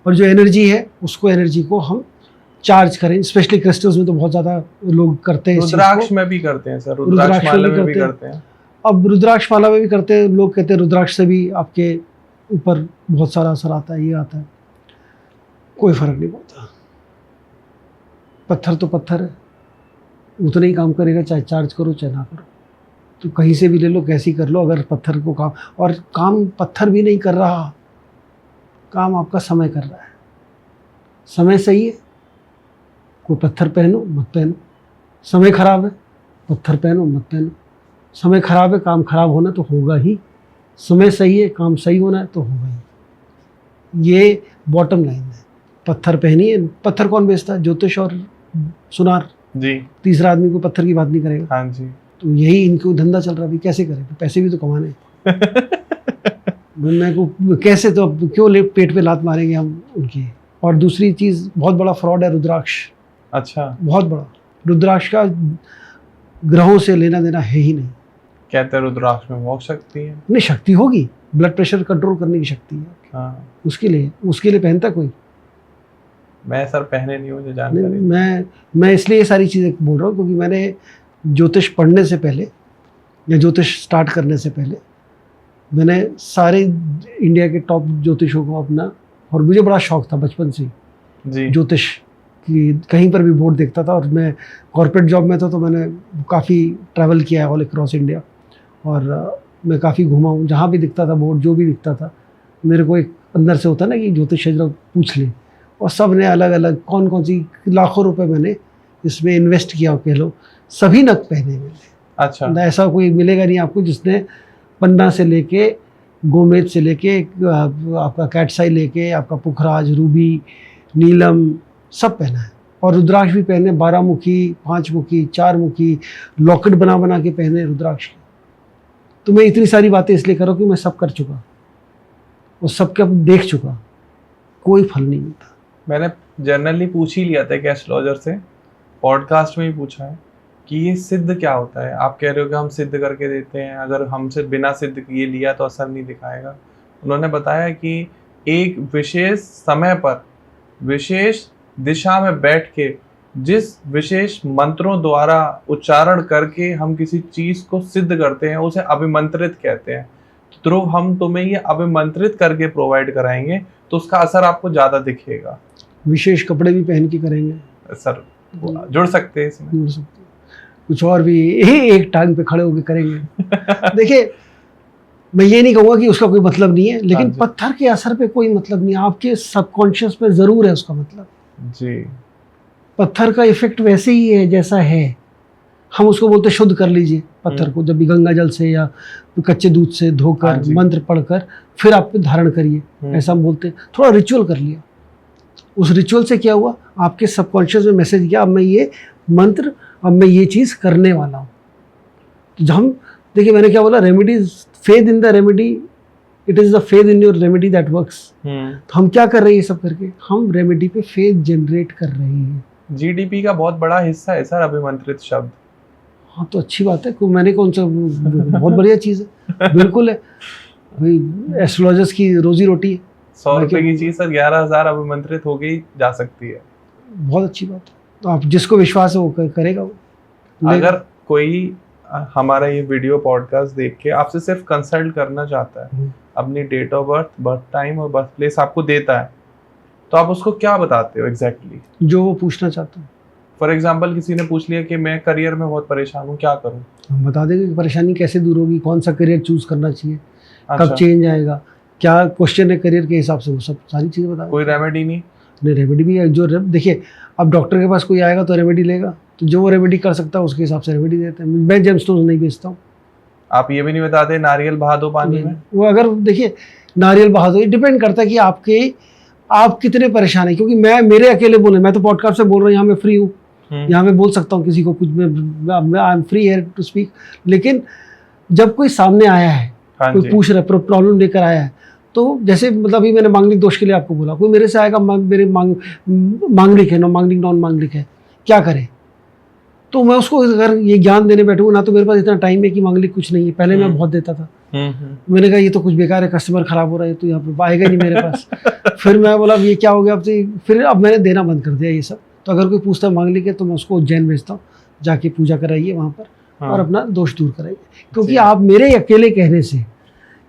और जो एनर्जी है उसको, एनर्जी को हम चार्ज करें। स्पेशली क्रिस्टल्स में तो बहुत ज़्यादा लोग करते हैं, रुद्राक्ष में भी करते हैं सर, रुद्राक्ष माला में भी करते हैं। अब रुद्राक्ष माला में भी करते हैं लोग, कहते हैं रुद्राक्ष से भी आपके ऊपर बहुत सारा असर आता है, ये आता है, कोई फर्क नहीं पड़ता। पत्थर तो पत्थर है, उतना ही काम करेगा, चाहे चार्ज करो चाहे ना करो। तो कहीं से भी ले लो, कैसी कर लो, अगर पत्थर को काम, और काम पत्थर भी नहीं कर रहा, काम आपका समय कर रहा है। समय सही है, कोई पत्थर पहनो मत पहनो, समय खराब है, पत्थर पहनो मत पहनो। समय खराब है, काम खराब होना तो होगा ही, समय सही है, काम सही होना है तो होगा ही। ये बॉटम लाइन है। पत्थर पहनिए, पत्थर कौन बेचता है? ज्योतिष और सुनार जी। तीसरा आदमी को पत्थर की बात नहीं करेगा। हाँ जी। तो यही इनको धंधा चल रहा है। कैसे करें? पैसे भी तो कमाने मैं को कैसे, तो क्यों पेट पे लात मारेंगे हम उनकी। और दूसरी चीज़, बहुत बड़ा फ्रॉड है रुद्राक्ष। अच्छा। बहुत बड़ा। रुद्राक्ष का ग्रहों से लेना देना है ही नहीं। कहते हैं रुद्राक्ष में बहुत शक्ति है। नहीं, शक्ति होगी, ब्लड प्रेशर कंट्रोल करने की शक्ति है। हाँ। उसके लिए पहनता कोई? मैं सर पहने नहीं, मुझे जानकारी। मैं इसलिए ये सारी चीज़ें बोल रहा हूँ क्योंकि मैंने ज्योतिष पढ़ने से पहले या ज्योतिष स्टार्ट करने से पहले मैंने सारे इंडिया के टॉप ज्योतिषों को अपना, और मुझे बड़ा शौक था बचपन से जी ज्योतिष की। कहीं पर भी बोर्ड देखता था, और मैं कॉर्पोरेट जॉब में था तो मैंने काफ़ी ट्रैवल किया है ऑल अक्रॉस इंडिया, और मैं काफ़ी घूमा हूँ। जहाँ भी दिखता था बोर्ड, जो भी दिखता था, मेरे को एक अंदर से होता ना कि ज्योतिष लोग पूछ लें, और सब ने अलग अलग कौन सी लाखों रुपए मैंने इसमें इन्वेस्ट किया, कह लो। सभी नग पहने मैंने। अच्छा। ऐसा कोई मिलेगा नहीं आपको जिसने पन्ना से लेके, गोमेद से लेके, आपका कैटसाई लेके, आपका पुखराज, रूबी, नीलम सब पहना है। और रुद्राक्ष भी पहने, 12 मुखी, 5 मुखी, 4 मुखी, लॉकेट बना के पहने रुद्राक्ष की। तो मैं इतनी सारी बातें इसलिए कर रहा हूँ कि मैं सब कर चुका और सबका देख चुका, कोई फल नहीं मिलता। मैंने जनरली पूछ ही लिया था कि एस्ट्रोलॉजर से, पॉडकास्ट में ही पूछा है कि ये सिद्ध क्या होता है। आप कह रहे हो कि हम सिद्ध करके देते हैं, अगर हमसे बिना सिद्ध किए लिया तो असर नहीं दिखाएगा। उन्होंने बताया कि एक विशेष समय पर विशेष दिशा में बैठ के जिस विशेष मंत्रों द्वारा उच्चारण करके हम किसी चीज को सिद्ध करते हैं, उसे अभिमंत्रित कहते हैं। तो ध्रुव, हम तुम्हें ये अभिमंत्रित करके प्रोवाइड कराएंगे तो उसका असर आपको ज्यादा दिखेगा। विशेष कपड़े भी पहन के करेंगे सर, जुड़ सकते हैं इसमें? जुड़ सकते, कुछ और भी एक टांग पे खड़े होकर करेंगे। देखिए, मैं ये नहीं कहूँगा कि उसका कोई मतलब नहीं है, हाँ लेकिन जी। पत्थर के असर पे कोई मतलब नहीं है, आपके सबकॉन्शियस में ज़रूर है उसका मतलब। जी। पत्थर का इफेक्ट वैसे ही है जैसा है। हम उसको बोलते हैं शुद्ध कर लीजिए पत्थर को, जब भी गंगा जल से या कच्चे दूध से हाँ धोकर जी। मंत्र पढ़कर फिर आप धारण करिए, ऐसा हम बोलते हैं। थोड़ा रिचुअल कर लिया, उस रिचुअल से क्या हुआ, आपके सबकॉन्शियस में मैसेज गया, अब मैं ये मंत्र, अब मैं ये चीज़ करने वाला हूँ। तो जब हम देखिए, मैंने क्या बोला, remedies, faith in the remedy, it is the faith in your remedy that works. तो हम क्या कर रहे हैं ये सब करके, हम रेमेडी पे फेथ जनरेट कर रहे हैं। जीडीपी का बहुत बड़ा हिस्सा है सर अभिमंत्रित शब्द। हाँ तो अच्छी बात है, मैंने कौन सा, बहुत बढ़िया चीज़ है, बिल्कुल है भाई, एस्ट्रोलॉजर्स की रोजी रोटी है। 100 रुपए की चीज सर 11,000 अभिमंत्रित हो गई जा सकती है। बहुत अच्छी बात है, तो आप जिसको विश्वास है वो करेगा वो। अगर कोई हमारा ये वीडियो पॉडकास्ट देख के आपसे सिर्फ कंसल्ट करना चाहता है, अपनी date of birth, birth time और बर्थ प्लेस आपको देता है, तो आप उसको क्या बताते हो एग्जैक्टली? जो वो पूछना चाहता है। फॉर एग्जाम्पल किसी ने पूछ लिया कि मैं करियर में बहुत परेशान हूँ, क्या करूँ? हम बता देंगे कि परेशानी कैसे दूर होगी, कौन सा करियर चूज करना चाहिए, अच्छा। कब चेंज आएगा, क्या क्वेश्चन है करियर के हिसाब से, वो सब सारी चीज़ें बता। कोई रेमेडी नहीं? नहीं, रेमेडी भी है। जो देखिए, अब डॉक्टर के पास कोई आएगा तो रेमेडी लेगा, तो जो वो रेमेडी कर सकता है उसके हिसाब से रेमेडी देते हैं। मैं जेमस्टोन्स नहीं बेचता हूँ। आप ये भी नहीं बताते नारियल बहा दो पानी में? वो अगर देखिए, नारियल बहा दो, डिपेंड करता है कि आप कितने परेशान है, क्योंकि मेरे अकेले बोले, मैं तो पॉडकास्ट से बोल रहा हूँ, यहाँ मैं फ्री हूँ, यहाँ मैं बोल सकता हूँ किसी को कुछ, मैं I am free here to speak. लेकिन जब कोई सामने आया है, कोई पूछ रहा है, प्रॉब्लम लेकर आया है, तो जैसे मतलब अभी मैंने मांगलिक दोष के लिए आपको बोला, कोई मेरे से आएगा, मेरे मांगलिक है, नॉन मांगलिक है, क्या करे, तो मैं उसको अगर ये ज्ञान देने बैठूँ ना, तो मेरे पास इतना टाइम है कि मांगलिक कुछ नहीं है। पहले मैं बहुत देता था, मैंने कहा ये तो कुछ बेकार है, कस्टमर खराब हो रहा है, तो यहाँ पे आएगा नहीं मेरे पास। फिर मैं बोला अब ये क्या हो गया, फिर अब मैंने देना बंद कर दिया ये सब। तो अगर कोई पूछता है मांगलिक है, तो मैं उसको उज्जैन भेजता हूँ, जाके पूजा कराइए वहाँ पर और अपना दोष दूर कराइए, क्योंकि आप मेरे अकेले कहने से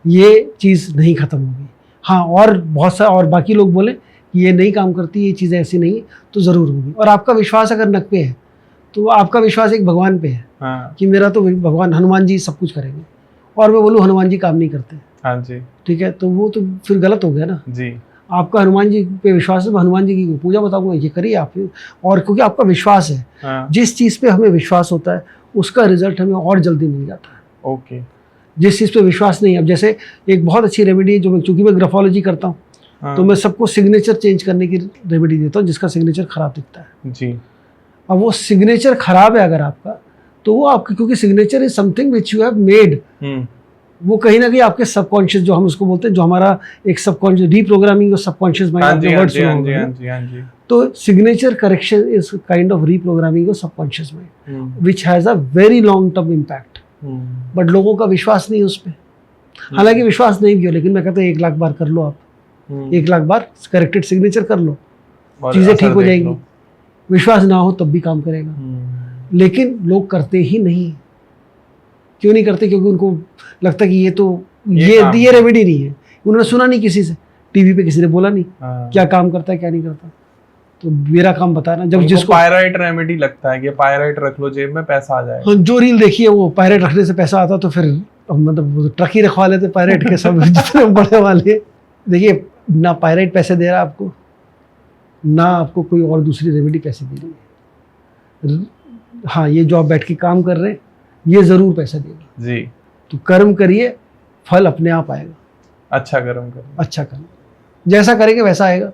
ये चीज़ नहीं ख़त्म होगी। हाँ, और बहुत सा और बाकी लोग बोले कि ये नहीं काम करती, ये चीज़ ऐसी नहीं है, तो ज़रूर होगी। और आपका विश्वास अगर नक पे है, तो आपका विश्वास एक भगवान पे है। हाँ। कि मेरा तो भगवान हनुमान जी सब कुछ करेंगे, और मैं बोलूँ हनुमान जी काम नहीं करते। हाँ जी। ठीक है, तो वो तो फिर गलत हो गया ना जी। आपका हनुमान जी पे विश्वास है, हनुमान जी की पूजा बताऊंगा, ये करिए आप, और क्योंकि आपका विश्वास है। हाँ। जिस चीज़ पे हमें विश्वास होता है उसका रिजल्ट हमें और जल्दी मिल जाता है। ओके। जिस चीज़ पे विश्वास नहीं है, अब जैसे एक बहुत अच्छी रेमेडी है, जो चूंकि मैं ग्राफोलॉजी करता हूँ, हाँ। तो मैं सबको सिग्नेचर चेंज करने की रेमेडी देता हूँ, जिसका सिग्नेचर खराब दिखता है। जी। अब वो सिग्नेचर खराब है अगर आपका, तो वो आपकी, क्योंकि signature is something which you have made, वो कहीं ना कहीं आपके सबकॉन्शियस, जो हम उसको बोलते हैं, जो हमारा एक सबकॉन्शियस रीप्रोग्रामिंग और सबकॉन्शियस माइंड, तो signature correction is kind of reprogramming of subconscious mind, which has a very long term impact. But लोगों का विश्वास नहीं उस पर, हालांकि विश्वास नहीं भी हो, लेकिन मैं कहता हूँ 1 लाख बार कर लो आप, 1 लाख बार करेक्टेड सिग्नेचर कर लो, चीजें ठीक हो जाएंगी। विश्वास ना हो तब भी काम करेगा, लेकिन लोग करते ही नहीं। क्यों नहीं करते? क्योंकि उनको लगता है कि ये तो ये रेमेडी नहीं है, उन्होंने सुना नहीं किसी से, टीवी पे किसी ने बोला नहीं क्या काम करता है क्या नहीं करता। तो मेरा काम बताना, जब जिसको पायराइट रेमेडी लगता है कि पायराइट रख लो जेब में पैसा आ जाएगा, जो रील देखिए वो पायराइट रखने से पैसा आता, तो फिर मतलब ट्रक ही रखवा लेते पायराइट के सब जितने बड़े वाले। देखिए, ना पायराइट पैसे दे रहा है आपको, ना आपको कोई और दूसरी रेमेडी पैसे दे रही है। हाँ, ये जो आप बैठ के काम कर रहे हैं ये ज़रूर पैसा देगी जी। तो कर्म करिए, फल अपने आप आएगा। अच्छा कर्म करें, अच्छा कर्म, जैसा करेंगे वैसा आएगा,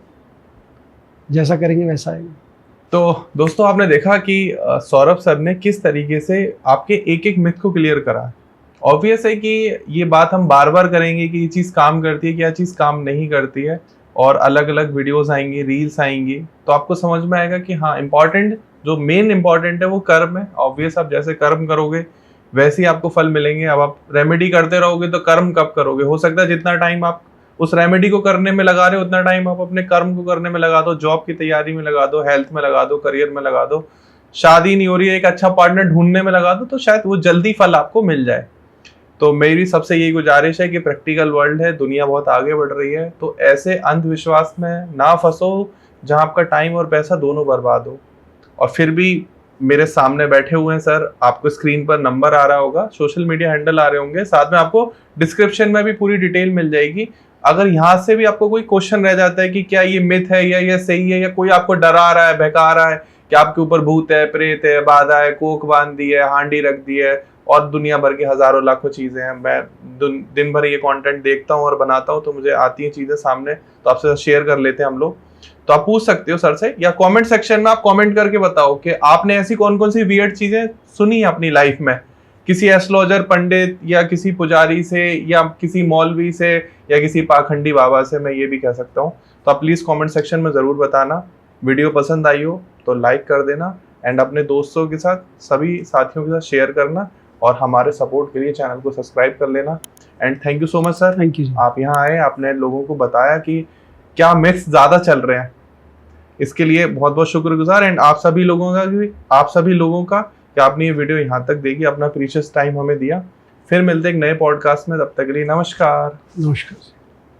जैसा करेंगे वैसा आएगा। तो दोस्तों, आपने देखा कि सौरभ सर ने किस तरीके से आपके एक एक मिथ को क्लियर करा। ऑब्वियस है कि ये बात हम बार बार करेंगे कि ये चीज़ काम करती है, क्या चीज़ काम नहीं करती है, और अलग अलग वीडियोस आएंगी, रील्स आएंगी, तो आपको समझ में आएगा कि हाँ, इम्पॉर्टेंट, जो मेन इम्पॉर्टेंट है वो कर्म है। ऑब्वियस, आप जैसे कर्म करोगे वैसे ही आपको फल मिलेंगे। अब आप रेमेडी करते रहोगे तो कर्म कब करोगे? हो सकता है जितना टाइम आप उस रेमेडी को करने में लगा रहे हो, उतना टाइम आप अपने कर्म को करने में लगा दो, जॉब की तैयारी में लगा दो, हेल्थ में लगा दो, करियर में लगा दो, शादी नहीं हो रही है, एक अच्छा पार्टनर ढूंढने में लगा दो, तो शायद वो जल्दी फल आपको मिल जाए। तो मेरी सबसे यही गुजारिश है कि प्रैक्टिकल वर्ल्ड है, दुनिया बहुत आगे बढ़ रही है, तो ऐसे अंधविश्वास में ना फंसो जहां आपका टाइम और पैसा दोनों बर्बाद हो। और फिर भी मेरे सामने बैठे हुए हैं सर, आपको स्क्रीन पर नंबर आ रहा होगा, सोशल मीडिया हैंडल आ रहे होंगे, साथ में आपको डिस्क्रिप्शन में भी पूरी डिटेल मिल जाएगी। अगर यहाँ से भी आपको कोई क्वेश्चन रह जाता है कि क्या ये मिथ है या ये सही है, या कोई आपको डरा रहा है, बहका रहा है कि आपके ऊपर भूत है, प्रेत है, बाधा है, कोक बांध दी है, हांडी रख दी है और दुनिया भर की हजारों लाखों चीजें हैं, मैं दिन भर ये कंटेंट देखता हूँ और बनाता हूँ, तो मुझे आती हैं चीजें सामने, तो आपसे शेयर कर लेते हैं हम लोग। तो आप पूछ सकते हो सर से, या कमेंट सेक्शन में आप कमेंट करके बताओ कि आपने ऐसी कौन कौन सी वियर्ड चीजें सुनी है अपनी लाइफ में, किसी एस्ट्रोलॉजर पंडित या किसी पुजारी से या किसी मौलवी से या किसी पाखंडी बाबा से, मैं ये भी कह सकता हूँ। तो आप प्लीज कमेंट सेक्शन में जरूर बताना। वीडियो पसंद आई हो तो लाइक कर देना, एंड अपने दोस्तों के साथ, सभी साथियों के साथ शेयर करना, और हमारे सपोर्ट के लिए चैनल को सब्सक्राइब कर लेना। And thank you so much sir, thank you. आप यहाँ आए, आपने लोगों को बताया कि क्या मिथ्स ज्यादा चल रहे हैं, इसके लिए बहुत बहुत शुक्रगुजार। एंड आप सभी लोगों का कि आपने ये वीडियो यहाँ तक देखी, अपना प्रीशियस टाइम हमें दिया। फिर मिलते हैं एक नए पॉडकास्ट में, तब तक के लिए नमस्कार। नमस्कार।